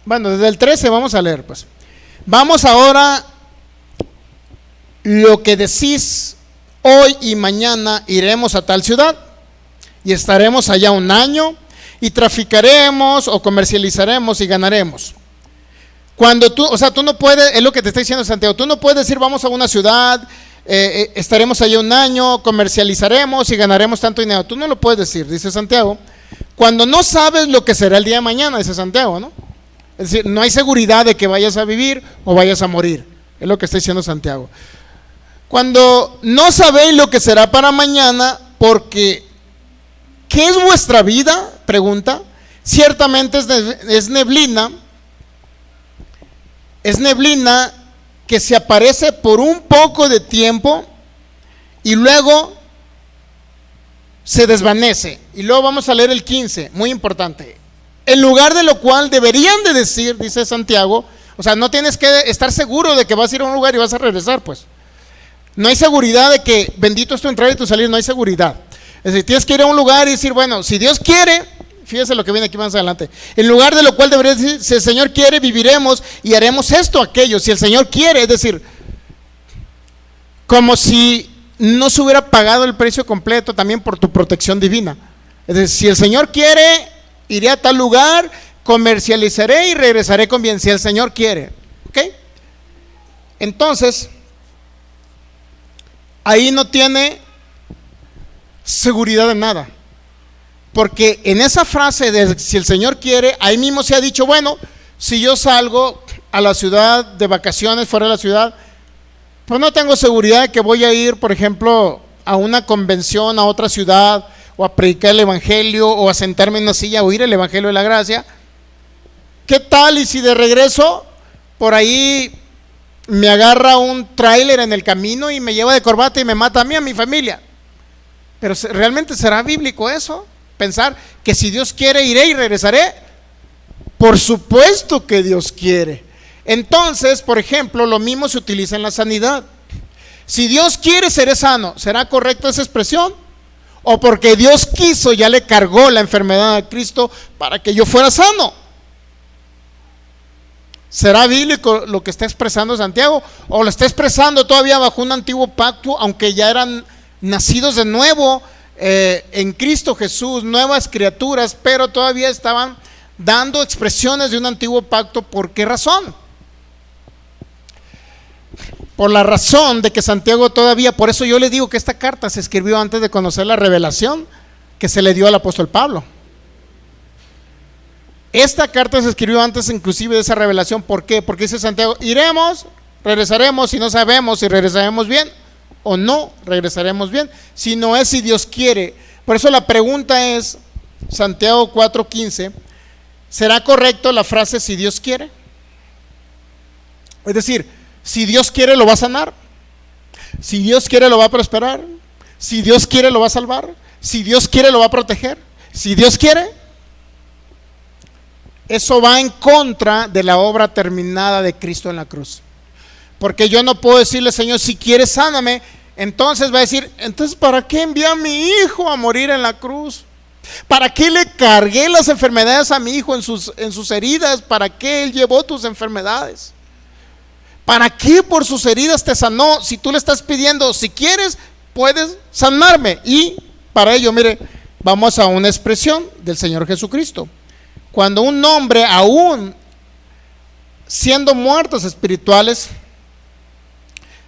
Bueno, desde el 13 vamos a leer, pues. Vamos ahora, lo que decís, hoy y mañana iremos a tal ciudad y estaremos allá un año y traficaremos o comercializaremos y ganaremos. Cuando tú, o sea, tú no puedes, es lo que te está diciendo Santiago, tú no puedes decir vamos a una ciudad, estaremos allá un año, comercializaremos y ganaremos tanto dinero. Tú no lo puedes decir, dice Santiago, cuando no sabes lo que será el día de mañana, dice Santiago, ¿no? Es decir, no hay seguridad de que vayas a vivir o vayas a morir, es lo que está diciendo Santiago. Cuando no sabéis lo que será para mañana, porque ¿qué es vuestra vida? Pregunta. Ciertamente es neblina que se aparece por un poco de tiempo y luego se desvanece. Y luego vamos a leer el 15, muy importante. En lugar de lo cual deberían de decir, dice Santiago, o sea, no tienes que estar seguro de que vas a ir a un lugar y vas a regresar, pues. No hay seguridad de que bendito es tu entrada y tu salir, no hay seguridad. Es decir, tienes que ir a un lugar y decir, bueno, si Dios quiere, fíjese lo que viene aquí más adelante, en lugar de lo cual debería decir, si el Señor quiere, viviremos y haremos esto, aquello, si el Señor quiere, es decir, como si no se hubiera pagado el precio completo también por tu protección divina. Es decir, si el Señor quiere, iré a tal lugar, comercializaré y regresaré con bien, si el Señor quiere, ¿ok? Entonces, ahí no tiene seguridad de nada, porque en esa frase de si el Señor quiere, ahí mismo se ha dicho, bueno, si yo salgo a la ciudad de vacaciones fuera de la ciudad, pues no tengo seguridad de que voy a ir, por ejemplo, a una convención a otra ciudad, o a predicar el evangelio, o a sentarme en una silla a oír el evangelio de la gracia. ¿Qué tal y si de regreso por ahí me agarra un tráiler en el camino y me lleva de corbata y me mata a mí, a mi familia? Pero ¿realmente será bíblico eso? Pensar que si Dios quiere iré y regresaré. Por supuesto que Dios quiere. Entonces, por ejemplo, lo mismo se utiliza en la sanidad. Si Dios quiere seré sano, ¿será correcta esa expresión? O porque Dios quiso, ya le cargó la enfermedad a Cristo para que yo fuera sano. ¿Será bíblico lo que está expresando Santiago? ¿O lo está expresando todavía bajo un antiguo pacto, aunque ya eran nacidos de nuevo en Cristo Jesús, nuevas criaturas, pero todavía estaban dando expresiones de un antiguo pacto? ¿Por qué razón? Por la razón de que Santiago todavía, por eso yo le digo que esta carta se escribió antes de conocer la revelación que se le dio al apóstol Pablo. Esta carta se escribió antes inclusive de esa revelación. ¿Por qué? Porque dice Santiago, iremos, regresaremos, y no sabemos si regresaremos bien o no regresaremos bien, si no es si Dios quiere. Por eso la pregunta es, Santiago 4:15, ¿será correcto la frase si Dios quiere? Es decir, si Dios quiere lo va a sanar, si Dios quiere lo va a prosperar, si Dios quiere lo va a salvar, si Dios quiere lo va a proteger, si Dios quiere. Eso va en contra de la obra terminada de Cristo en la cruz. Porque yo no puedo decirle, Señor, si quieres sáname. Entonces va a decir, entonces ¿para qué envié a mi hijo a morir en la cruz? ¿Para qué le cargué las enfermedades a mi hijo en sus heridas? ¿Para qué él llevó tus enfermedades? ¿Para qué por sus heridas te sanó? Si tú le estás pidiendo, si quieres, puedes sanarme. Y para ello, mire, vamos a una expresión del Señor Jesucristo. Cuando un hombre, aún siendo muertos espirituales,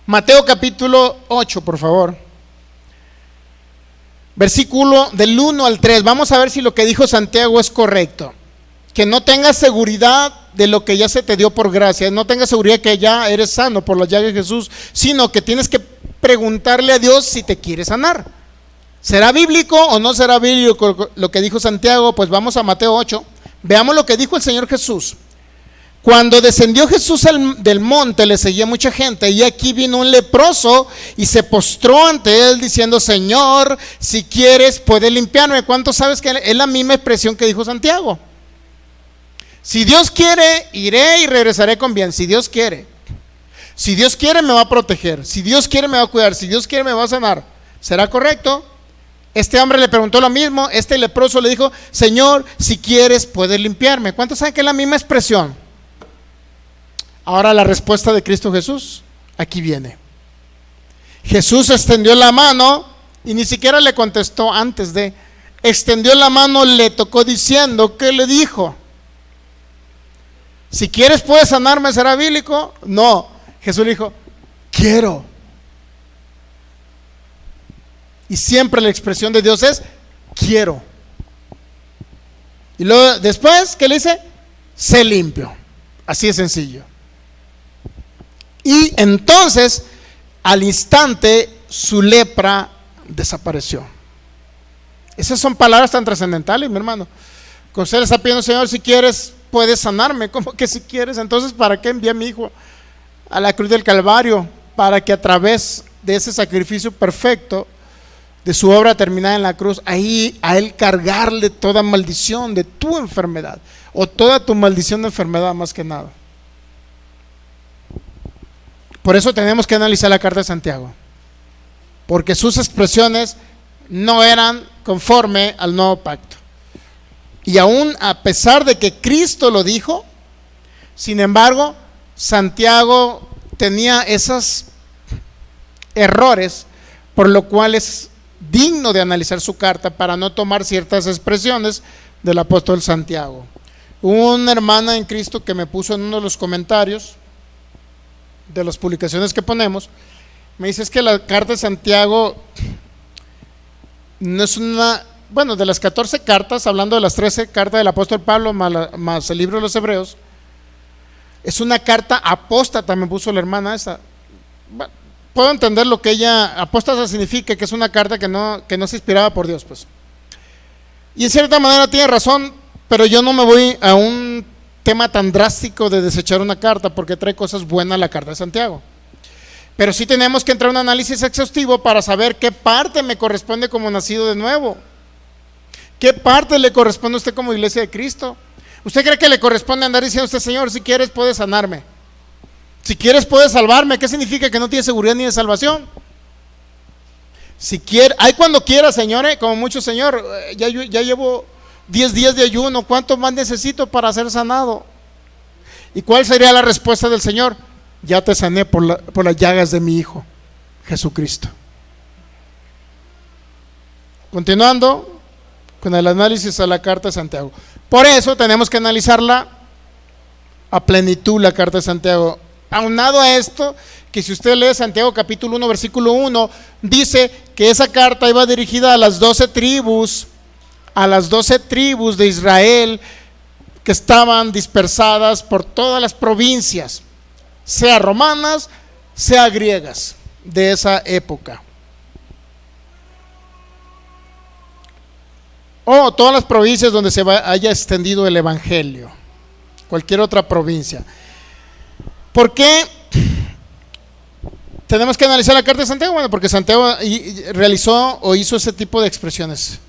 Mateo capítulo 8, por favor, versículo del 1 al 3, vamos a ver si lo que dijo Santiago es correcto. Que no tengas seguridad de lo que ya se te dio por gracia, no tengas seguridad que ya eres sano por las llagas de Jesús, sino que tienes que preguntarle a Dios si te quiere sanar. ¿Será bíblico o no será bíblico lo que dijo Santiago? Pues vamos a Mateo 8. Veamos lo que dijo el Señor Jesús. Cuando descendió Jesús del monte, le seguía mucha gente, y aquí vino un leproso y se postró ante él diciendo, Señor, si quieres puedes limpiarme. ¿Cuántos sabes que es la misma expresión que dijo Santiago? Si Dios quiere, iré y regresaré con bien. Si Dios quiere. Si Dios quiere, me va a proteger. Si Dios quiere, me va a cuidar. Si Dios quiere, me va a sanar. ¿Será correcto? Este hombre le preguntó lo mismo. Este leproso le dijo, Señor, si quieres puedes limpiarme. ¿Cuántos saben que es la misma expresión? Ahora la respuesta de Cristo Jesús, aquí viene. Jesús extendió la mano y ni siquiera le contestó antes de, extendió la mano, le tocó diciendo, ¿qué le dijo? Si quieres puedes sanarme, ¿será bíblico? No, Jesús le dijo, quiero. Y siempre la expresión de Dios es, quiero. Y luego después, ¿qué le dice? Sé limpio. Así de sencillo. Y entonces, al instante, su lepra desapareció. Esas son palabras tan trascendentales, mi hermano. Cuando usted le está pidiendo, Señor, si quieres, puedes sanarme. ¿Cómo que si quieres? Entonces, ¿para qué envié a mi hijo a la cruz del Calvario? Para que a través de ese sacrificio perfecto, de su obra terminada en la cruz, ahí a él cargarle toda maldición de tu enfermedad, o toda tu maldición de enfermedad más que nada. Por eso tenemos que analizar la carta de Santiago, porque sus expresiones no eran conforme al nuevo pacto. Y aún a pesar de que Cristo lo dijo, sin embargo, Santiago tenía esos errores, por lo cual es digno de analizar su carta para no tomar ciertas expresiones del apóstol Santiago. Una hermana en Cristo que me puso en uno de los comentarios de las publicaciones que ponemos, me dice, es que la carta de Santiago no es una, bueno, de las 14 cartas, hablando de las 13 cartas del apóstol Pablo más el libro de los Hebreos, es una carta apóstata, me puso la hermana esa. Bueno, puedo entender lo que ella, apóstata significa que es una carta que no se inspiraba por Dios, pues. Y en cierta manera tiene razón, pero yo no me voy a un tema tan drástico de desechar una carta, porque trae cosas buenas la carta de Santiago. Pero sí tenemos que entrar a un análisis exhaustivo para saber qué parte me corresponde como nacido de nuevo. ¿Qué parte le corresponde a usted como iglesia de Cristo? ¿Usted cree que le corresponde andar diciendo a usted, Señor, si quieres puedes sanarme? Si quieres puedes salvarme. ¿Qué significa? Que no tiene seguridad ni de salvación. Si quiere, hay cuando quiera, señores, como muchos, Señor, ya llevo 10 días de ayuno, ¿cuánto más necesito para ser sanado? ¿Y cuál sería la respuesta del Señor? Ya te sané por las llagas de mi Hijo, Jesucristo. Continuando con el análisis a la carta de Santiago. Por eso tenemos que analizarla a plenitud, la carta de Santiago. Aunado a esto, que si usted lee Santiago capítulo 1, versículo 1, dice que esa carta iba dirigida a las 12 tribus de Israel que estaban dispersadas por todas las provincias, sea romanas, sea griegas, de esa época. O todas las provincias donde haya extendido el evangelio, cualquier otra provincia. ¿Por qué tenemos que analizar la carta de Santiago? Bueno, porque Santiago realizó o hizo ese tipo de expresiones.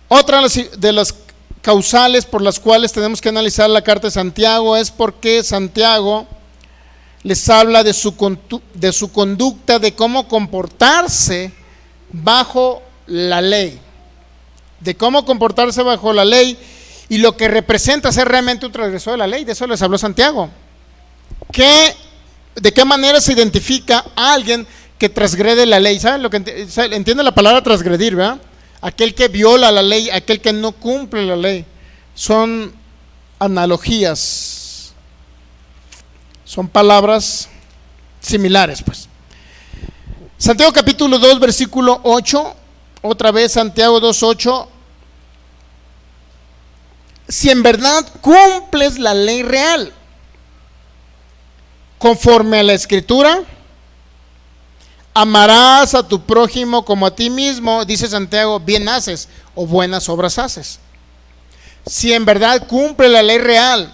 Otra de las causales por las cuales tenemos que analizar la carta de Santiago es porque Santiago les habla de su conducta, de cómo comportarse bajo la ley, de cómo comportarse bajo la ley y lo que representa ser realmente un transgresor de la ley. De eso les habló Santiago. ¿De qué manera se identifica a alguien que transgrede la ley? ¿Saben lo que entiende la palabra transgredir, verdad? Aquel que viola la ley, aquel que no cumple la ley. Son analogías, son palabras similares, pues. Santiago capítulo 2, versículo 8, otra vez Santiago 2:8. Si en verdad cumples la ley real, conforme a la Escritura, amarás a tu prójimo como a ti mismo, dice Santiago, bien haces o buenas obras haces. Si en verdad cumple la ley real,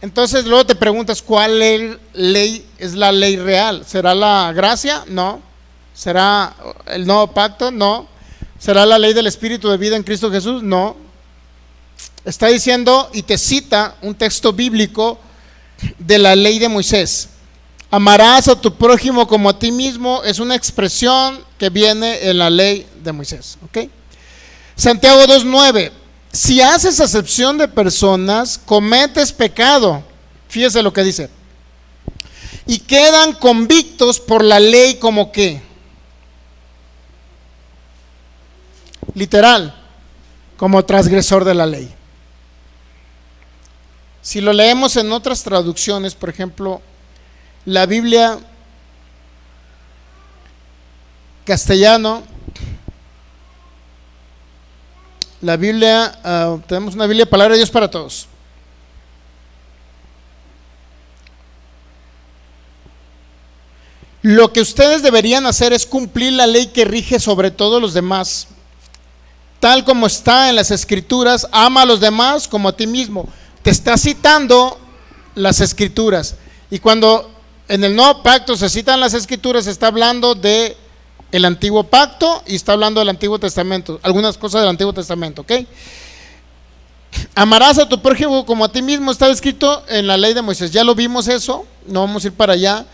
entonces luego te preguntas, ¿cuál ley es la ley real? ¿Será la gracia? No. ¿Será el nuevo pacto? No. ¿Será la ley del Espíritu de vida en Cristo Jesús? No. Está diciendo y te cita un texto bíblico de la ley de Moisés. Amarás a tu prójimo como a ti mismo es una expresión que viene en la ley de Moisés. ¿Okay? Santiago 2:9. Si haces acepción de personas, cometes pecado. Fíjese lo que dice. Y quedan convictos por la ley como que. Literal, como transgresor de la ley. Si lo leemos en otras traducciones, por ejemplo, la Biblia castellano, la Biblia, tenemos una Biblia, palabra de Dios para todos. Lo que ustedes deberían hacer es cumplir la ley que rige sobre todos los demás, tal como está en las Escrituras. Ama a los demás como a ti mismo. Te está citando las Escrituras. Y cuando en el Nuevo Pacto se citan las Escrituras, se está hablando de el Antiguo Pacto y está hablando del Antiguo Testamento, algunas cosas del Antiguo Testamento, ¿ok? Amarás a tu prójimo como a ti mismo, está escrito en la ley de Moisés. Ya lo vimos eso, no vamos a ir para allá.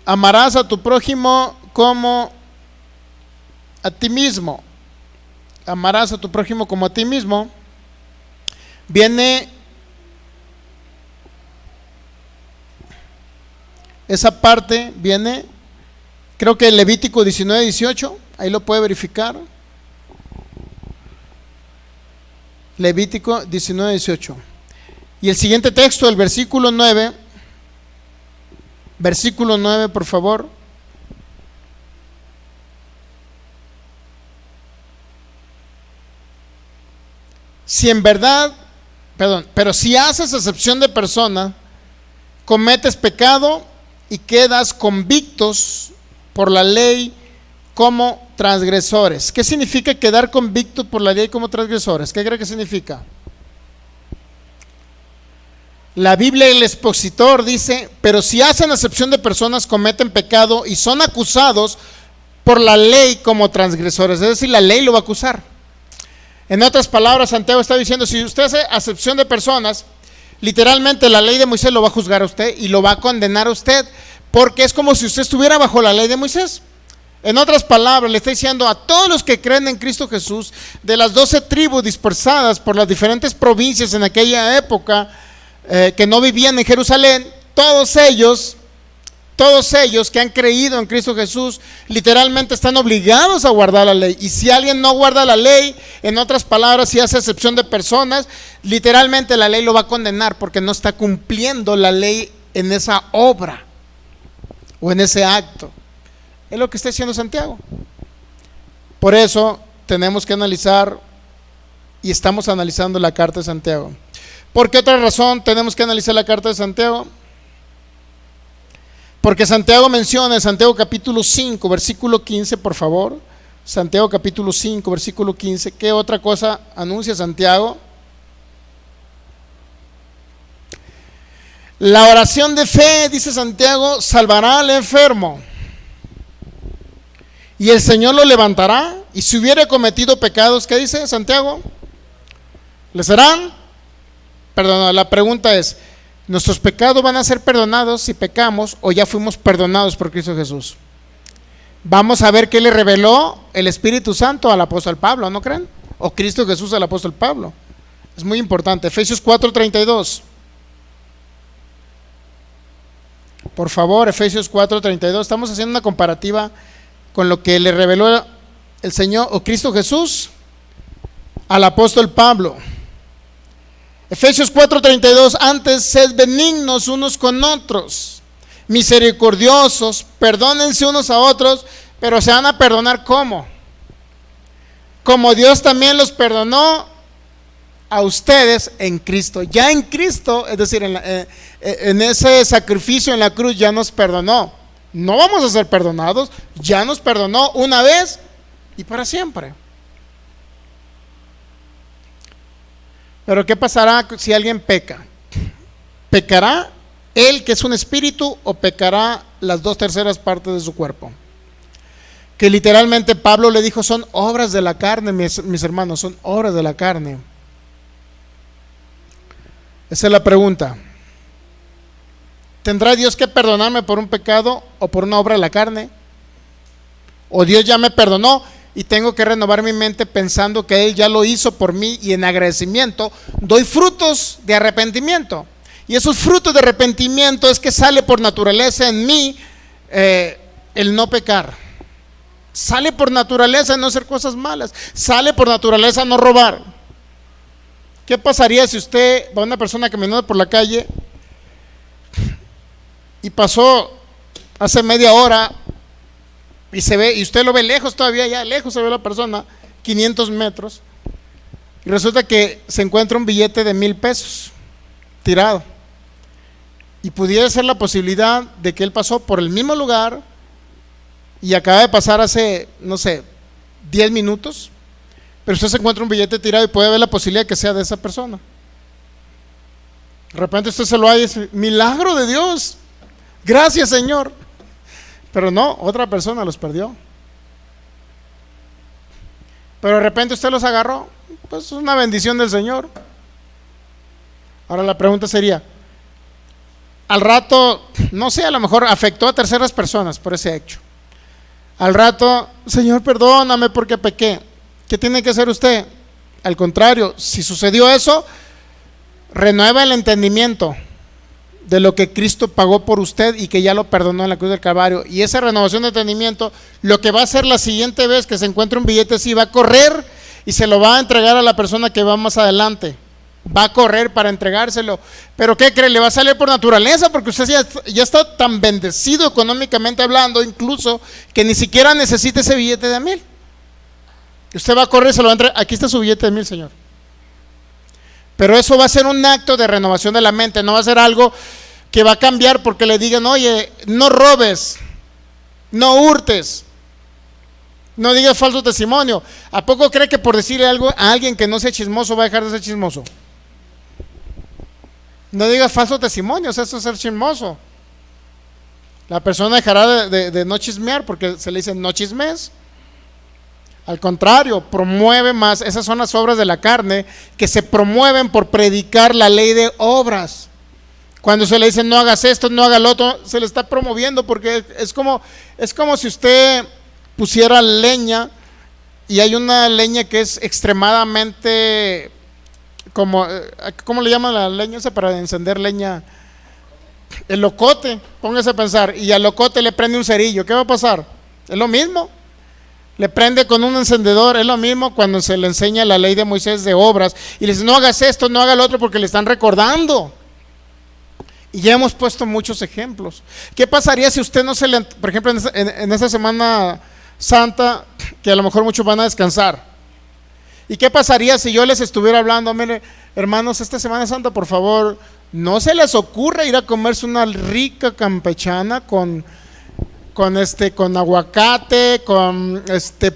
Amarás a tu prójimo como a ti mismo. Amarás a tu prójimo como a ti mismo. Viene esa parte, creo que Levítico 19:18, ahí lo puede verificar. Levítico 19:18. Y el siguiente texto, el versículo 9, por favor. Si en verdad, pero si haces acepción de persona, cometes pecado y quedas convictos por la ley como transgresores. ¿Qué significa quedar convicto por la ley como transgresores? ¿Qué cree que significa? La Biblia, el expositor dice, pero si hacen acepción de personas, cometen pecado y son acusados por la ley como transgresores. Es decir, la ley lo va a acusar. En otras palabras, Santiago está diciendo, si usted hace acepción de personas, literalmente la ley de Moisés lo va a juzgar a usted y lo va a condenar a usted, porque es como si usted estuviera bajo la ley de Moisés. En otras palabras, le está diciendo a todos los que creen en Cristo Jesús, de las 12 tribus dispersadas por las diferentes provincias en aquella época, que no vivían en Jerusalén, todos ellos que han creído en Cristo Jesús, literalmente están obligados a guardar la ley. Y si alguien no guarda la ley, en otras palabras, si hace excepción de personas, literalmente la ley lo va a condenar porque no está cumpliendo la ley en esa obra o en ese acto. Es lo que está diciendo Santiago. Por eso tenemos que analizar, y estamos analizando la carta de Santiago. ¿Por qué otra razón tenemos que analizar la carta de Santiago? Porque Santiago menciona en Santiago capítulo 5, versículo 15, por favor. Santiago capítulo 5, versículo 15. ¿Qué otra cosa anuncia Santiago? La oración de fe, dice Santiago, salvará al enfermo, y el Señor lo levantará, y si hubiere cometido pecados, ¿qué dice Santiago? ¿Le serán perdonados? La pregunta es, ¿nuestros pecados van a ser perdonados si pecamos o ya fuimos perdonados por Cristo Jesús? Vamos a ver qué le reveló el Espíritu Santo al apóstol Pablo, ¿no creen? O Cristo Jesús al apóstol Pablo. Es muy importante. Efesios 4:32. Por favor, Efesios 4:32. Estamos haciendo una comparativa con lo que le reveló el Señor o Cristo Jesús al apóstol Pablo. Efesios 4:32, antes sed benignos unos con otros, misericordiosos, perdónense unos a otros, pero se van a perdonar ¿cómo? Como Dios también los perdonó a ustedes en Cristo. Ya en Cristo, es decir, en ese sacrificio en la cruz ya nos perdonó. No vamos a ser perdonados, ya nos perdonó una vez y para siempre. Pero ¿qué pasará si alguien peca? ¿Pecará él, que es un espíritu, o pecará las 2/3 partes de su cuerpo? Que literalmente Pablo le dijo, son obras de la carne, mis hermanos, son obras de la carne. Esa es la pregunta. ¿Tendrá Dios que perdonarme por un pecado o por una obra de la carne? ¿O Dios ya me perdonó y tengo que renovar mi mente pensando que Él ya lo hizo por mí, y en agradecimiento doy frutos de arrepentimiento? Y esos frutos de arrepentimiento es que sale por naturaleza en mí el no pecar. Sale por naturaleza no hacer cosas malas. Sale por naturaleza no robar. ¿Qué pasaría si usted va a una persona caminando por la calle y pasó hace media hora y se ve, y usted lo ve lejos todavía, ya lejos se ve la persona, 500 metros, y resulta que se encuentra un billete de 1,000 pesos tirado, y pudiera ser la posibilidad de que él pasó por el mismo lugar y acaba de pasar hace, no sé, 10 minutos, pero usted se encuentra un billete tirado y puede haber la posibilidad de que sea de esa persona. De repente usted se lo halla y dice, milagro de Dios, gracias Señor. Pero no, otra persona los perdió. Pero de repente usted los agarró, pues es una bendición del Señor. Ahora la pregunta sería, al rato, no sé, a lo mejor afectó a terceras personas por ese hecho. Al rato, Señor, perdóname porque pequé. ¿Qué tiene que hacer usted? Al contrario, si sucedió eso, renueva el entendimiento de lo que Cristo pagó por usted y que ya lo perdonó en la cruz del Calvario. Y esa renovación de entendimiento, lo que va a hacer la siguiente vez que se encuentre un billete así, va a correr y se lo va a entregar a la persona que va más adelante. Va a correr para entregárselo. Pero ¿qué cree? Le va a salir por naturaleza, porque usted ya está tan bendecido económicamente hablando, incluso, que ni siquiera necesita ese billete de 1,000. Usted va a correr y se lo va a entregar. Aquí está su billete de 1,000, Señor. Pero eso va a ser un acto de renovación de la mente, no va a ser algo que va a cambiar porque le digan, oye, no robes, no hurtes, no digas falso testimonio. ¿A poco cree que por decirle algo a alguien que no sea chismoso va a dejar de ser chismoso? No digas falso testimonio, eso es ser chismoso. La persona dejará de no chismear porque se le dice no chismes. Al contrario, promueve más. Esas son las obras de la carne que se promueven por predicar la ley de obras. Cuando se le dice no hagas esto, no haga lo otro, se le está promoviendo, porque es como si usted pusiera leña, y hay una leña que es extremadamente, como, ¿cómo le llaman la leña esa para encender leña? El locote, póngase a pensar, y al locote le prende un cerillo, ¿qué va a pasar? Es lo mismo. Le prende con un encendedor, es lo mismo cuando se le enseña la ley de Moisés de obras y le dice, no hagas esto, no hagas lo otro, porque le están recordando. Y ya hemos puesto muchos ejemplos. ¿Qué pasaría si usted no se le, por ejemplo, en esa Semana Santa, que a lo mejor muchos van a descansar? ¿Y qué pasaría si yo les estuviera hablando, mire, hermanos, esta Semana Santa, por favor, no se les ocurra ir a comerse una rica campechana con aguacate, con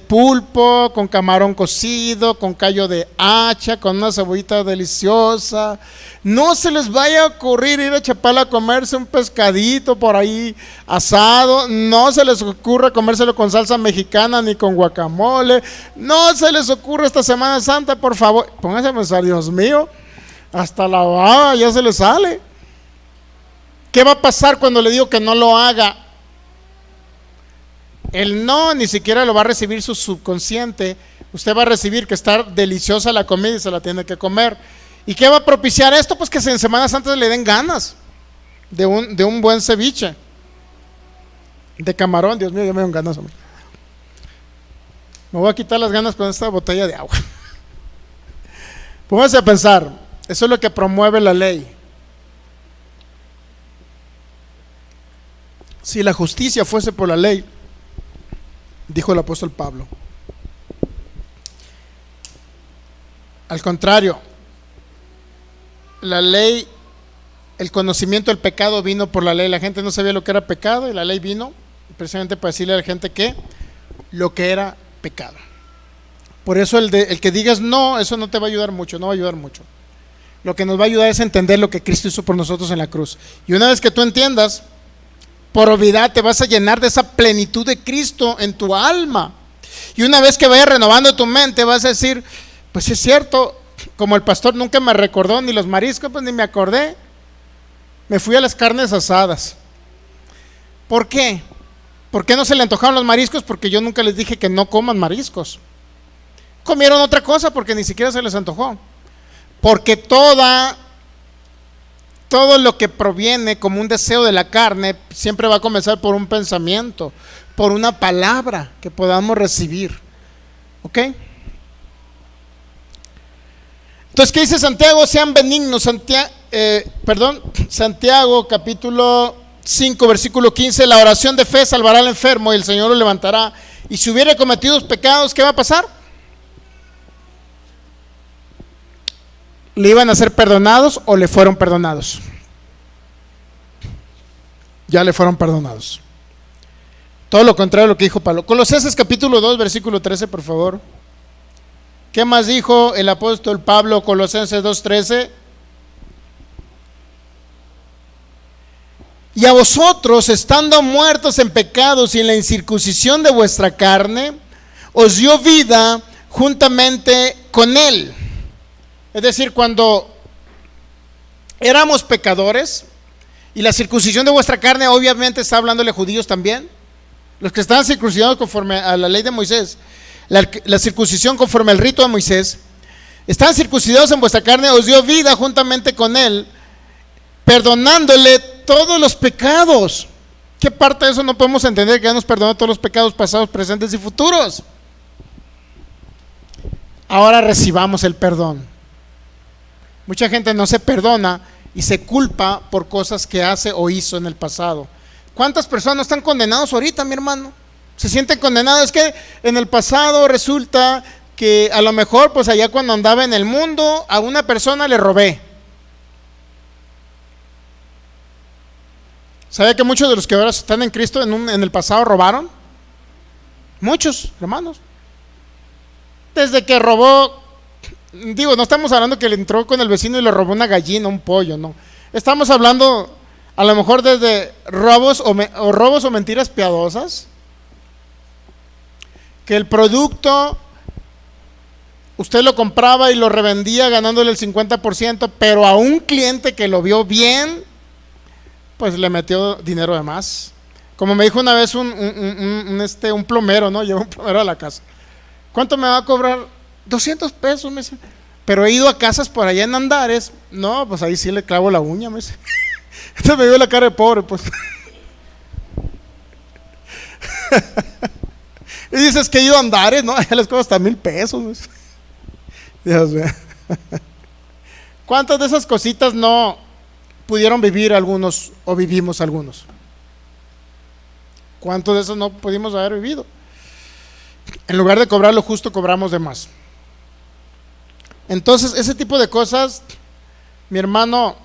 pulpo, con camarón cocido, con callo de hacha, con una cebollita deliciosa? No se les vaya a ocurrir ir a Chapala a comerse un pescadito por ahí asado, no se les ocurra comérselo con salsa mexicana ni con guacamole, no se les ocurra esta Semana Santa, por favor. Pónganse a pensar, Dios mío, hasta la baba ya se les sale. ¿Qué va a pasar cuando le digo que no lo haga? El no ni siquiera lo va a recibir su subconsciente. Usted va a recibir que está deliciosa la comida y se la tiene que comer. ¿Y qué va a propiciar esto? Pues que en Semana Santa le den ganas de un buen ceviche de camarón. Dios mío, ya me dan ganas, hombre. Me voy a quitar las ganas con esta botella de agua. Pónganse a pensar, eso es lo que promueve la ley. Si la justicia fuese por la ley, dijo el apóstol Pablo, al contrario, la ley, el conocimiento del pecado vino por la ley. La gente no sabía lo que era pecado y la ley vino precisamente para decirle a la gente que lo que era pecado. Por eso el que digas no, eso no te va a ayudar mucho, no va a ayudar mucho. Lo que nos va a ayudar es entender lo que Cristo hizo por nosotros en la cruz. Y una vez que tú entiendas, por obviedad te vas a llenar de esa plenitud de Cristo en tu alma. Y una vez que vayas renovando tu mente, vas a decir, pues es cierto, como el pastor nunca me recordó ni los mariscos, pues ni me acordé. Me fui a las carnes asadas. ¿Por qué? ¿Por qué no se le antojaron los mariscos? Porque yo nunca les dije que no coman mariscos. Comieron otra cosa porque ni siquiera se les antojó. Porque todo lo que proviene como un deseo de la carne siempre va a comenzar por un pensamiento, por una palabra que podamos recibir. ¿Ok? Entonces, ¿qué dice Santiago? Sean benignos. Santiago capítulo 5 versículo 15, la oración de fe salvará al enfermo y el Señor lo levantará. Y si hubiere cometido pecados, ¿qué va a pasar? ¿Le iban a ser perdonados o le fueron perdonados? Ya le fueron perdonados. Todo lo contrario a lo que dijo Pablo. Colosenses capítulo 2 versículo 13, por favor. ¿Qué más dijo el apóstol Pablo? Colosenses 2:13. Y a vosotros, estando muertos en pecados y en la incircuncisión de vuestra carne, os dio vida juntamente con él. Es decir, cuando éramos pecadores, y la circuncisión de vuestra carne, obviamente está hablándole a judíos también, los que estaban circuncidados conforme a la ley de Moisés, la circuncisión conforme al rito de Moisés, están circuncidados en vuestra carne, os dio vida juntamente con él, perdonándole todos los pecados. ¿Qué parte de eso no podemos entender? Que ya nos perdonó todos los pecados pasados, presentes y futuros. Ahora recibamos el perdón. Mucha gente no se perdona y se culpa por cosas que hace o hizo en el pasado. ¿Cuántas personas están condenados ahorita, mi hermano? Se sienten condenados. Es que en el pasado resulta que a lo mejor, pues allá cuando andaba en el mundo, a una persona le robé. ¿Sabe que muchos de los que ahora están en Cristo en el pasado robaron? Muchos, hermanos. Desde que robó, no estamos hablando que le entró con el vecino y le robó una gallina, un pollo, no. Estamos hablando a lo mejor desde robos o mentiras piadosas, que el producto usted lo compraba y lo revendía ganándole el 50%, pero a un cliente que lo vio bien, pues le metió dinero de más. Como me dijo una vez un plomero, ¿no? Lleva un plomero a la casa. ¿Cuánto me va a cobrar? 200 pesos, me dice. Pero he ido a casas por allá en Andares. No, pues ahí sí le clavo la uña, me dice. Entonces me dio la cara de pobre, pues. Y dices que he ido a Andares, ¿no? Ya les cobro hasta 1,000 pesos, me dice. Dios mío. ¿Cuántas de esas cositas no pudieron vivir algunos o vivimos algunos? ¿Cuántos de esos no pudimos haber vivido? En lugar de cobrar lo justo, cobramos de más. Entonces, ese tipo de cosas, mi hermano,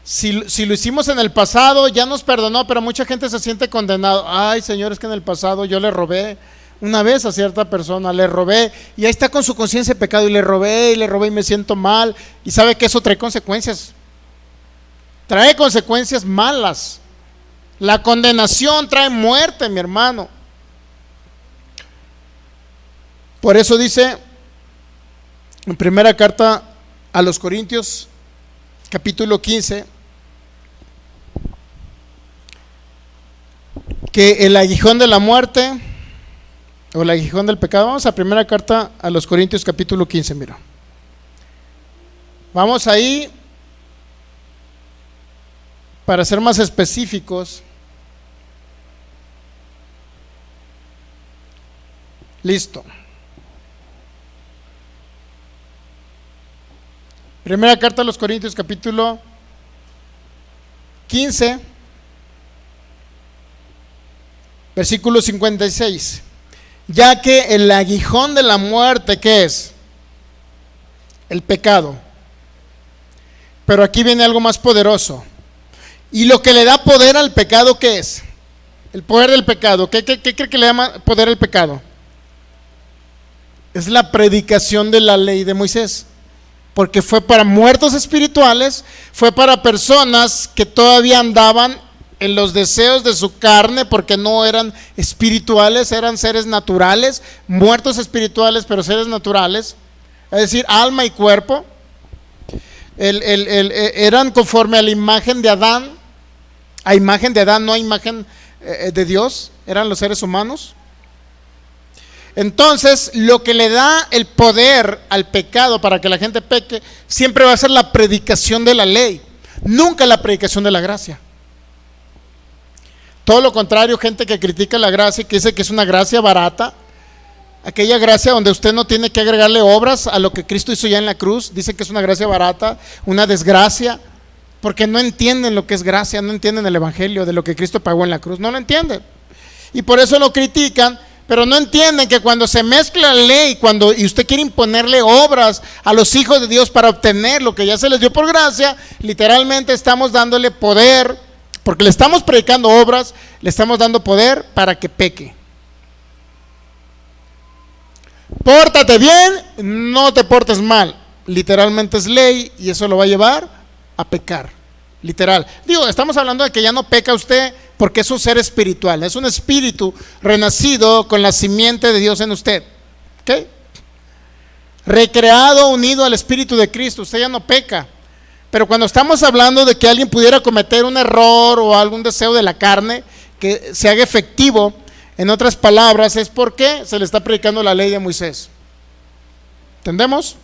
si lo hicimos en el pasado, ya nos perdonó, pero mucha gente se siente condenado. Ay, Señor, es que en el pasado yo le robé una vez a cierta persona, le robé, y ahí está con su conciencia de pecado, y le robé y me siento mal, y sabe que eso trae consecuencias malas. La condenación trae muerte, mi hermano. Por eso dice en primera carta a los Corintios, capítulo 15, que el aguijón de la muerte o el aguijón del pecado. Vamos a primera carta a los Corintios, capítulo 15, mira. Vamos ahí para ser más específicos. Listo. Primera carta a los Corintios, capítulo 15, versículo 56. Ya que el aguijón de la muerte, ¿qué es? El pecado. Pero aquí viene algo más poderoso. Y lo que le da poder al pecado, ¿qué es? El poder del pecado. ¿Qué cree que le da poder al pecado? Es la predicación de la ley de Moisés. Porque fue para muertos espirituales, fue para personas que todavía andaban en los deseos de su carne, porque no eran espirituales, eran seres naturales, muertos espirituales, pero seres naturales, es decir, alma y cuerpo. Eran conforme a la imagen de Adán, a imagen de Adán, no a imagen de Dios, eran los seres humanos. Entonces, lo que le da el poder al pecado para que la gente peque, siempre va a ser la predicación de la ley, nunca la predicación de la gracia. Todo lo contrario, gente que critica la gracia y que dice que es una gracia barata, aquella gracia donde usted no tiene que agregarle obras a lo que Cristo hizo ya en la cruz, dice que es una gracia barata, una desgracia, porque no entienden lo que es gracia, no entienden el evangelio de lo que Cristo pagó en la cruz, no lo entienden. Y por eso lo critican. Pero no entienden que cuando se mezcla la ley, y usted quiere imponerle obras a los hijos de Dios para obtener lo que ya se les dio por gracia, literalmente estamos dándole poder, porque le estamos predicando obras, le estamos dando poder para que peque. Pórtate bien, no te portes mal. Literalmente es ley y eso lo va a llevar a pecar. Literal. Digo, estamos hablando de que ya no peca usted porque es un ser espiritual, es un espíritu renacido con la simiente de Dios en usted. ¿Ok? Recreado, unido al Espíritu de Cristo, usted ya no peca. Pero cuando estamos hablando de que alguien pudiera cometer un error o algún deseo de la carne que se haga efectivo, en otras palabras, es porque se le está predicando la ley de Moisés. ¿Entendemos?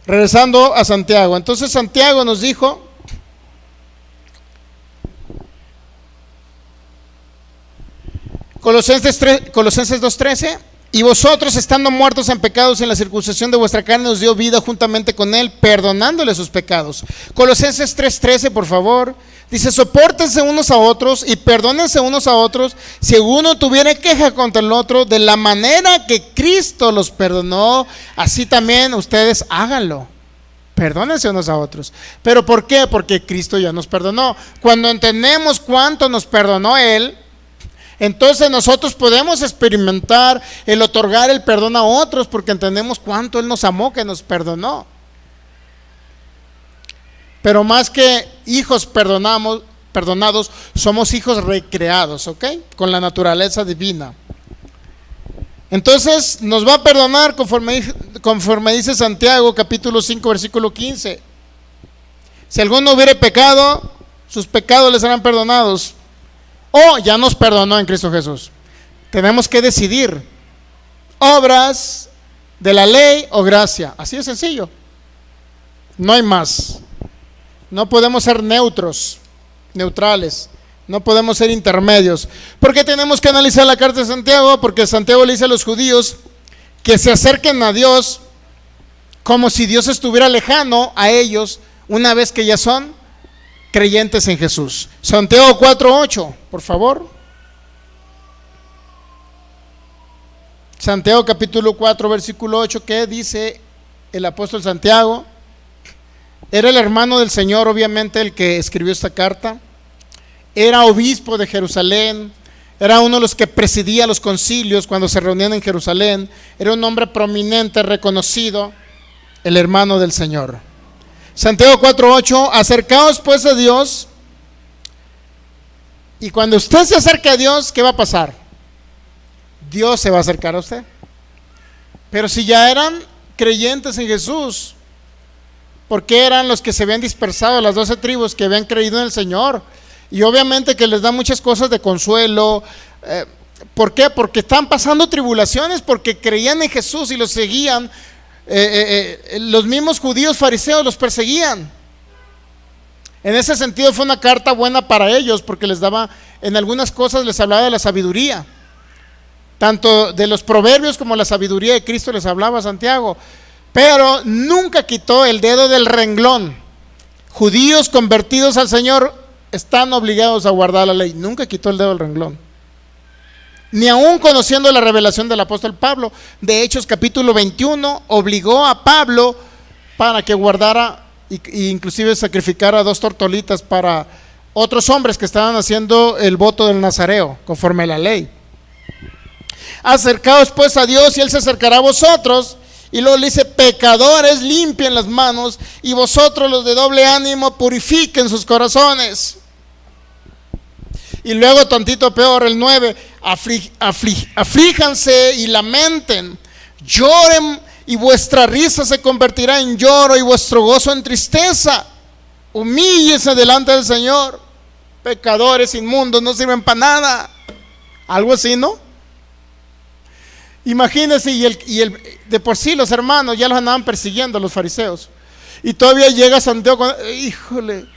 Regresando a Santiago. Entonces Santiago nos dijo, Colosenses 2:13, y vosotros estando muertos en pecados en la circuncisión de vuestra carne os dio vida juntamente con él, perdonándole sus pecados. Colosenses 3:13, por favor, dice: sopórtense unos a otros y perdónense unos a otros si alguno tuviera queja contra el otro, de la manera que Cristo los perdonó, así también ustedes háganlo. Perdónense unos a otros. ¿Pero por qué? Porque Cristo ya nos perdonó. Cuando entendemos cuánto nos perdonó Él, entonces nosotros podemos experimentar el otorgar el perdón a otros, porque entendemos cuánto Él nos amó, que nos perdonó. Pero más que hijos perdonados, somos hijos recreados, ¿ok? Con la naturaleza divina. Entonces nos va a perdonar conforme dice Santiago capítulo 5 versículo 15. Si alguno hubiere pecado, sus pecados les serán perdonados. O ya nos perdonó en Cristo Jesús. Tenemos que decidir, obras de la ley o gracia. Así de sencillo. No hay más. No podemos ser neutrales. No podemos ser intermedios. ¿Por qué tenemos que analizar la carta de Santiago? Porque Santiago le dice a los judíos que se acerquen a Dios como si Dios estuviera lejano a ellos una vez que ya son creyentes en Jesús. Santiago 4:8, por favor. Santiago capítulo 4, versículo 8, ¿qué dice el apóstol Santiago? Era el hermano del Señor, obviamente, el que escribió esta carta. Era obispo de Jerusalén, era uno de los que presidía los concilios cuando se reunían en Jerusalén. Era un hombre prominente, reconocido, el hermano del Señor. Santiago 4:8, acercaos pues a Dios, y cuando usted se acerque a Dios, ¿qué va a pasar? Dios se va a acercar a usted. Pero si ya eran creyentes en Jesús, ¿por qué eran los que se habían dispersado, las 12 tribus que habían creído en el Señor? Y obviamente que les da muchas cosas de consuelo. ¿Por qué? Porque están pasando tribulaciones, porque creían en Jesús y los seguían. Los mismos judíos fariseos los perseguían. En ese sentido fue una carta buena para ellos, porque les daba, en algunas cosas les hablaba de la sabiduría, tanto de los proverbios como la sabiduría de Cristo les hablaba Santiago. Pero nunca quitó el dedo del renglón. Judíos convertidos al Señor están obligados a guardar la ley. Nunca quitó el dedo del renglón, ni aún conociendo la revelación del apóstol Pablo. De Hechos capítulo 21 obligó a Pablo para que guardara e inclusive sacrificara 2 tortolitas para otros hombres que estaban haciendo el voto del nazareo conforme a la ley. Acercaos pues a Dios y Él se acercará a vosotros. Y luego le dice, pecadores, limpien las manos, y vosotros los de doble ánimo, purifiquen sus corazones. Y luego tantito peor, el 9, aflíjanse y lamenten, lloren, y vuestra risa se convertirá en lloro y vuestro gozo en tristeza. Humíllense delante del Señor. Pecadores inmundos, no sirven para nada. Algo así, ¿no? Imagínense, de por sí los hermanos ya los andaban persiguiendo, los fariseos, y todavía llega Santiago, híjole,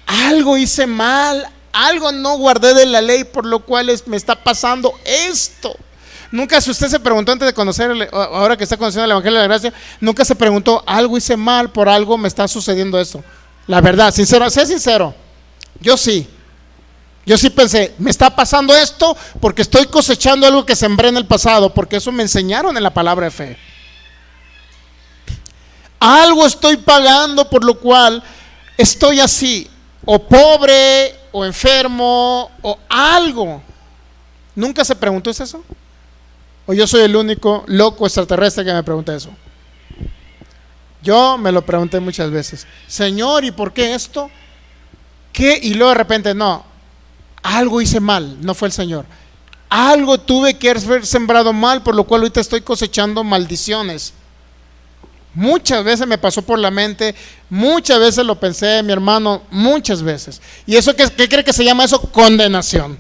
algo hice mal, algo no guardé de la ley, por lo cual me está pasando esto. Nunca, si usted se preguntó antes de conocer, ahora que está conociendo el Evangelio de la Gracia, nunca se preguntó, algo hice mal, por algo me está sucediendo esto. La verdad, sincero, sé sincero, yo sí pensé, me está pasando esto porque estoy cosechando algo que sembré en el pasado, porque eso me enseñaron en la palabra de fe. Algo estoy pagando por lo cual estoy así, o pobre, o enfermo, o algo. ¿Nunca se preguntó eso? ¿O yo soy el único loco extraterrestre que me pregunta eso? Yo me lo pregunté muchas veces. Señor, ¿y por qué esto? ¿Qué? Y luego de repente, no, algo hice mal, no fue el Señor. Algo tuve que haber sembrado mal, por lo cual ahorita estoy cosechando maldiciones. Muchas veces me pasó por la mente, muchas veces lo pensé, mi hermano, muchas veces. ¿Y eso qué cree que se llama eso? Condenación.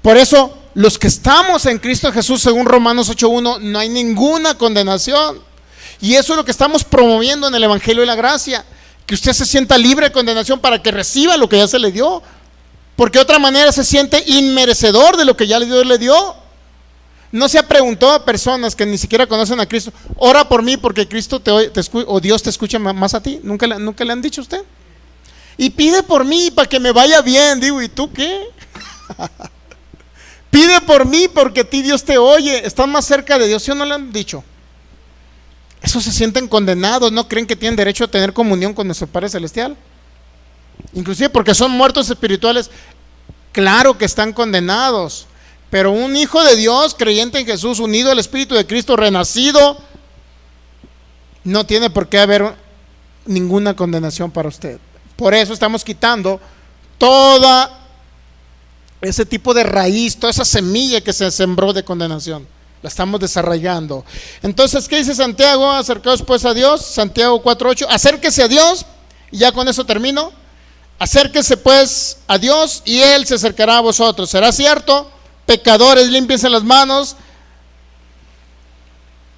Por eso, los que estamos en Cristo Jesús, según Romanos 8:1, no hay ninguna condenación. Y eso es lo que estamos promoviendo en el Evangelio de la Gracia, que usted se sienta libre de condenación para que reciba lo que ya se le dio, porque de otra manera se siente inmerecedor de lo que ya Dios le dio. No se ha preguntado a personas que ni siquiera conocen a Cristo, ora por mí porque Cristo o Dios te escucha más a ti. ¿Nunca le han dicho a usted? Y pide por mí para que me vaya bien. Digo, ¿y tú qué? Pide por mí porque a ti Dios te oye, estás más cerca de Dios. ¿Sí o no le han dicho? Esos se sienten condenados, no creen que tienen derecho a tener comunión con nuestro Padre Celestial, inclusive porque son muertos espirituales. Claro que están condenados, pero un hijo de Dios, creyente en Jesús, unido al Espíritu de Cristo, renacido, no tiene por qué haber ninguna condenación para usted. Por eso estamos quitando toda ese tipo de raíz, toda esa semilla que se sembró de condenación. La estamos desarraigando. Entonces, ¿qué dice Santiago? Acercaos pues a Dios. Santiago 4:8, acérquese a Dios. Y ya con eso termino. Acérquense pues a Dios y Él se acercará a vosotros. ¿Será cierto? Pecadores, límpiense las manos.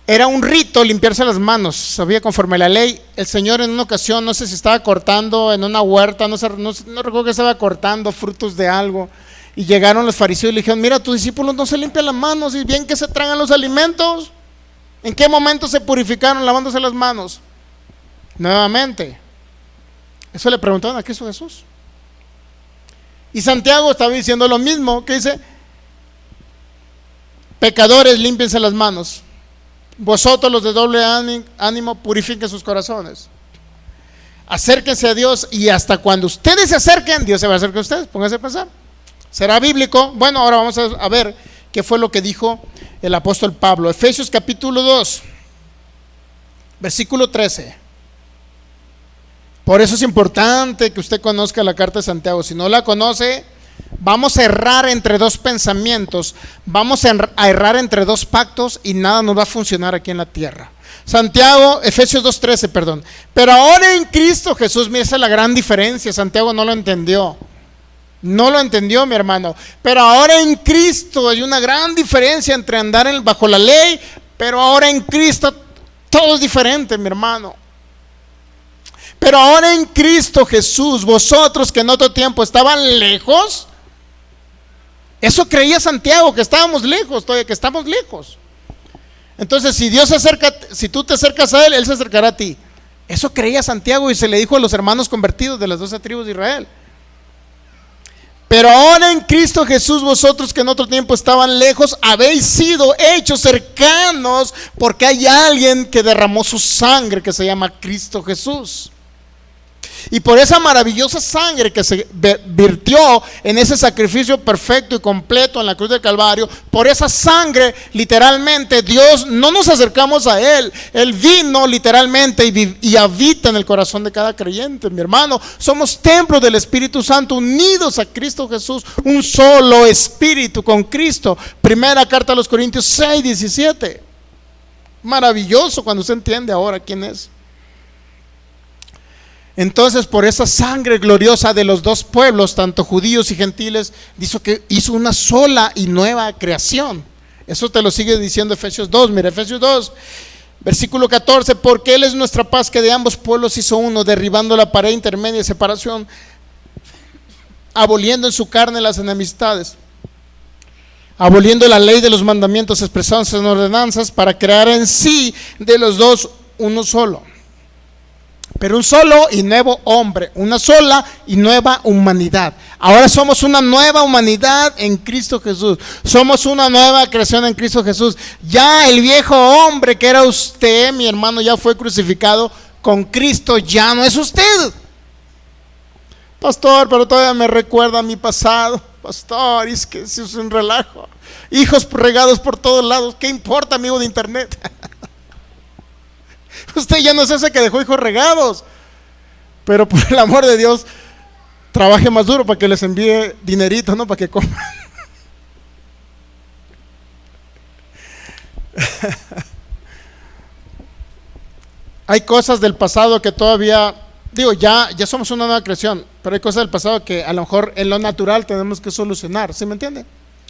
Era un rito limpiarse las manos, sabía, conforme a la ley. El Señor en una ocasión, no sé si estaba cortando en una huerta, no recuerdo que estaba cortando frutos de algo, y llegaron los fariseos y le dijeron: mira, tus discípulos no se limpian las manos y bien que se tragan los alimentos. ¿En qué momento se purificaron lavándose las manos? Nuevamente. Eso le preguntaron a Cristo Jesús. Y Santiago estaba diciendo lo mismo, que dice: pecadores, límpiense las manos. Vosotros los de doble ánimo, purifiquen sus corazones. Acérquense a Dios, y hasta cuando ustedes se acerquen, Dios se va a acercar a ustedes. Pónganse a pensar. ¿Será bíblico? Bueno, ahora vamos a ver qué fue lo que dijo el apóstol Pablo. Efesios capítulo 2, versículo 13. Por eso es importante que usted conozca la carta de Santiago. Si no la conoce, vamos a errar entre dos pensamientos, vamos a errar entre dos pactos y nada nos va a funcionar aquí en la tierra. Santiago, Efesios 2:13, perdón. Pero ahora en Cristo Jesús, mira, esa es la gran diferencia. Santiago no lo entendió. No lo entendió, mi hermano. Pero ahora en Cristo hay una gran diferencia entre andar bajo la ley, pero ahora en Cristo todo es diferente, mi hermano. Pero ahora en Cristo Jesús, vosotros que en otro tiempo estaban lejos, eso creía Santiago, que estábamos lejos, todavía que estamos lejos. Entonces, si Dios se acerca, si tú te acercas a Él, Él se acercará a ti. Eso creía Santiago y se le dijo a los hermanos convertidos de las 12 tribus de Israel. Pero ahora en Cristo Jesús, vosotros que en otro tiempo estaban lejos, habéis sido hechos cercanos, porque hay alguien que derramó su sangre, que se llama Cristo Jesús. Y por esa maravillosa sangre que se virtió en ese sacrificio perfecto y completo en la cruz del Calvario, por esa sangre literalmente Dios, no nos acercamos a Él, Él vino literalmente y habita en el corazón de cada creyente, mi hermano. Somos templos del Espíritu Santo unidos a Cristo Jesús, un solo espíritu con Cristo. Primera carta a los Corintios 6:17. Maravilloso cuando usted entiende ahora quién es. Entonces, por esa sangre gloriosa de los dos pueblos, tanto judíos y gentiles, hizo una sola y nueva creación. Eso te lo sigue diciendo Efesios 2. Mira, Efesios 2, versículo 14. Porque Él es nuestra paz, que de ambos pueblos hizo uno, derribando la pared intermedia de separación, aboliendo en su carne las enemistades, aboliendo la ley de los mandamientos expresados en ordenanzas, para crear en sí de los dos uno solo. Pero un solo y nuevo hombre, una sola y nueva humanidad. Ahora somos una nueva humanidad en Cristo Jesús. Somos una nueva creación en Cristo Jesús. Ya el viejo hombre que era usted, mi hermano, ya fue crucificado con Cristo, ya no es usted. Pastor, pero todavía me recuerda a mi pasado. Pastor, es que es un relajo. Hijos regados por todos lados. ¿Qué importa, amigo de internet? Usted ya no es ese que dejó hijos regados. Pero por el amor de Dios, trabaje más duro para que les envíe dinerito, ¿no? Para que coman. Hay cosas del pasado que todavía, ya somos una nueva creación, pero hay cosas del pasado que a lo mejor en lo natural tenemos que solucionar, ¿sí me entiende?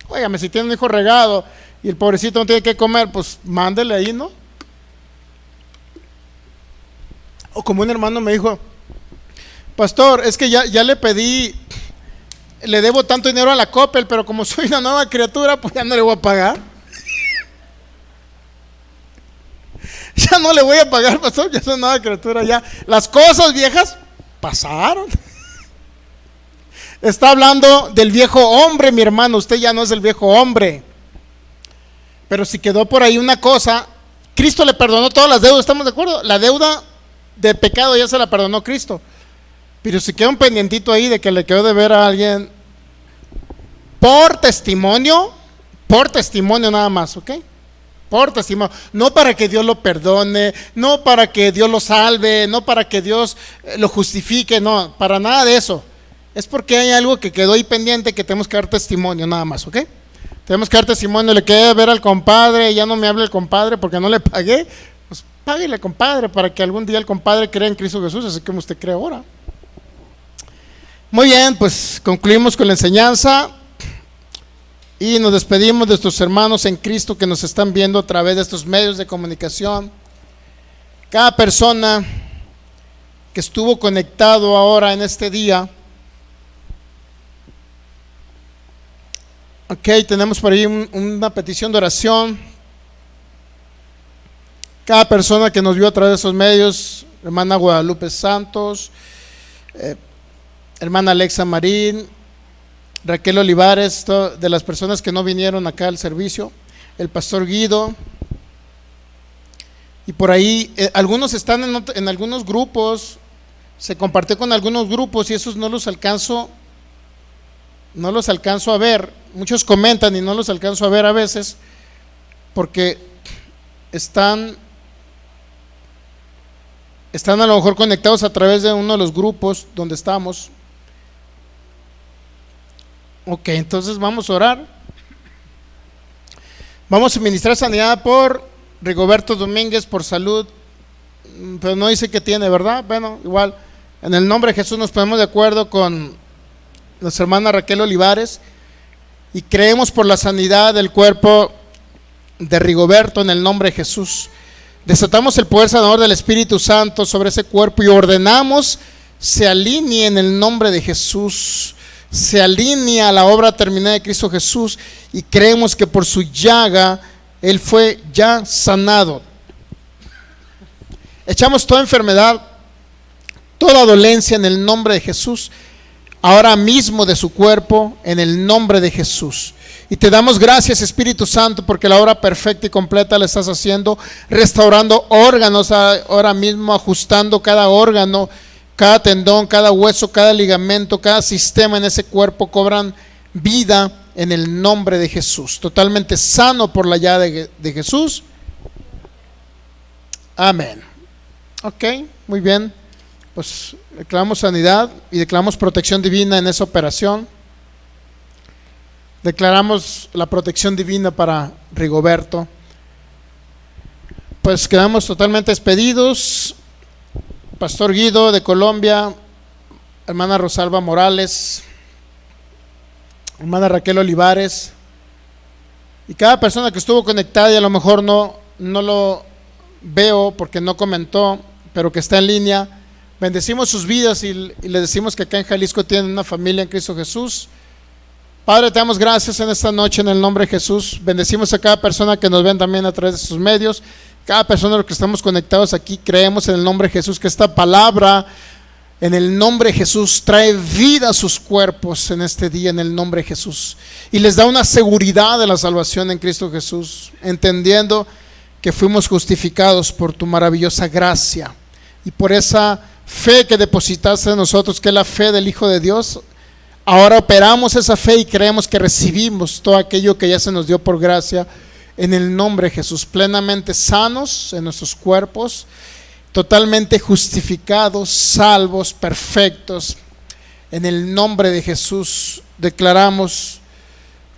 Óigame, si tiene un hijo regado y el pobrecito no tiene que comer, pues mándele ahí, ¿no? O como un hermano me dijo: pastor, es que ya le pedí, le debo tanto dinero a la Coppel, pero como soy una nueva criatura, pues ya no le voy a pagar. Ya no le voy a pagar, pastor, ya soy una nueva criatura, ya las cosas viejas pasaron. Está hablando del viejo hombre, mi hermano. Usted ya no es el viejo hombre. Pero si quedó por ahí una cosa, Cristo le perdonó todas las deudas, ¿estamos de acuerdo? La deuda de pecado ya se la perdonó Cristo. Pero si queda un pendientito ahí de que le quedó de ver a alguien, por testimonio nada más, ¿ok? Por testimonio, no para que Dios lo perdone, no para que Dios lo salve, no para que Dios lo justifique, no, para nada de eso. Es porque hay algo que quedó ahí pendiente que tenemos que dar testimonio nada más, ¿ok? Tenemos que dar testimonio. Le quedé ver al compadre, ya no me hable el compadre porque no le pagué. Pues páguele, compadre, para que algún día el compadre crea en Cristo Jesús, así como usted cree ahora. Muy bien, pues concluimos con la enseñanza y nos despedimos de estos hermanos en Cristo que nos están viendo a través de estos medios de comunicación. Cada persona que estuvo conectado ahora en este día. Ok, tenemos por ahí una petición de oración. Cada persona que nos vio a través de esos medios, hermana Guadalupe Santos, hermana Alexa Marín, Raquel Olivares, de las personas que no vinieron acá al servicio, el pastor Guido, y por ahí algunos están en algunos grupos, se compartió con algunos grupos y esos no los alcanzo a ver. Muchos comentan y no los alcanzo a ver a veces porque están a lo mejor conectados a través de uno de los grupos donde estamos. Ok, entonces vamos a orar. Vamos a ministrar sanidad por Rigoberto Domínguez, por salud, pero no dice que tiene, ¿verdad? Bueno, igual, en el nombre de Jesús nos ponemos de acuerdo con nuestra hermana Raquel Olivares y creemos por la sanidad del cuerpo de Rigoberto en el nombre de Jesús. Desatamos el poder sanador del Espíritu Santo sobre ese cuerpo y ordenamos se alinee en el nombre de Jesús, se alinea a la obra terminada de Cristo Jesús y creemos que por su llaga Él fue ya sanado. Echamos toda enfermedad, toda dolencia en el nombre de Jesús, ahora mismo de su cuerpo, en el nombre de Jesús. Y te damos gracias, Espíritu Santo, porque la obra perfecta y completa la estás haciendo, restaurando órganos ahora mismo, ajustando cada órgano, cada tendón, cada hueso, cada ligamento, cada sistema en ese cuerpo cobran vida en el nombre de Jesús, totalmente sano por la llaga de Jesús. Amén. Ok, muy bien. Pues declaramos sanidad y declaramos protección divina en esa operación. Declaramos la protección divina para Rigoberto. Pues quedamos totalmente despedidos. Pastor Guido de Colombia, hermana Rosalba Morales, hermana Raquel Olivares y cada persona que estuvo conectada y a lo mejor no lo veo porque no comentó, pero que está en línea. Bendecimos sus vidas y les decimos que acá en Jalisco tienen una familia en Cristo Jesús. Padre, te damos gracias en esta noche en el nombre de Jesús. Bendecimos a cada persona que nos ven también a través de sus medios. Cada persona de los que estamos conectados aquí, creemos en el nombre de Jesús que esta palabra en el nombre de Jesús trae vida a sus cuerpos en este día en el nombre de Jesús y les da una seguridad de la salvación en Cristo Jesús, entendiendo que fuimos justificados por tu maravillosa gracia y por esa fe que depositaste en nosotros, que es la fe del Hijo de Dios. Ahora operamos esa fe y creemos que recibimos todo aquello que ya se nos dio por gracia en el nombre de Jesús, plenamente sanos en nuestros cuerpos, totalmente justificados, salvos, perfectos. En el nombre de Jesús declaramos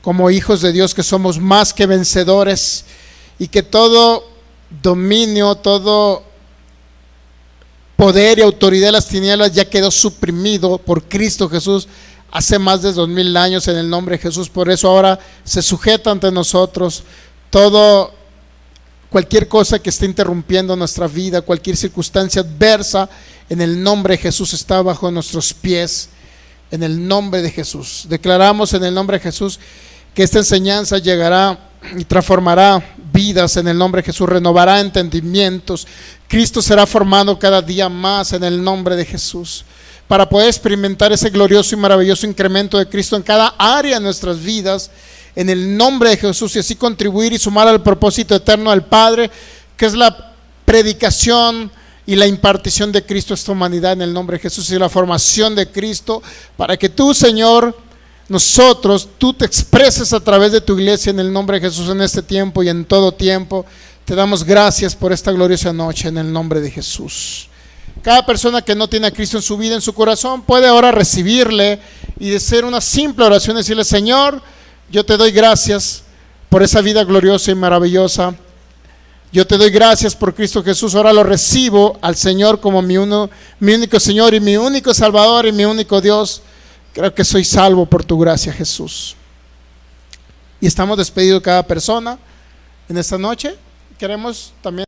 como hijos de Dios que somos más que vencedores y que todo dominio, todo poder y autoridad de las tinieblas ya quedó suprimido por Cristo Jesús hace más de 2000 años en el nombre de Jesús. Por eso ahora se sujeta ante nosotros cualquier cosa que esté interrumpiendo nuestra vida, cualquier circunstancia adversa, en el nombre de Jesús está bajo nuestros pies, en el nombre de Jesús. Declaramos en el nombre de Jesús que esta enseñanza llegará y transformará vidas en el nombre de Jesús, renovará entendimientos. Cristo será formado cada día más en el nombre de Jesús, para poder experimentar ese glorioso y maravilloso incremento de Cristo en cada área de nuestras vidas, en el nombre de Jesús, y así contribuir y sumar al propósito eterno del Padre, que es la predicación y la impartición de Cristo a esta humanidad en el nombre de Jesús y la formación de Cristo, para que tú, Señor, tú te expreses a través de tu iglesia en el nombre de Jesús en este tiempo y en todo tiempo. Te damos gracias por esta gloriosa noche en el nombre de Jesús. Cada persona que no tiene a Cristo en su vida, en su corazón, puede ahora recibirle y decir una simple oración, decirle: Señor, yo te doy gracias por esa vida gloriosa y maravillosa. Yo te doy gracias por Cristo Jesús. Ahora lo recibo al Señor como mi único Señor y mi único Salvador y mi único Dios. Creo que soy salvo por tu gracia, Jesús. Y estamos despedidos cada persona en esta noche. Queremos también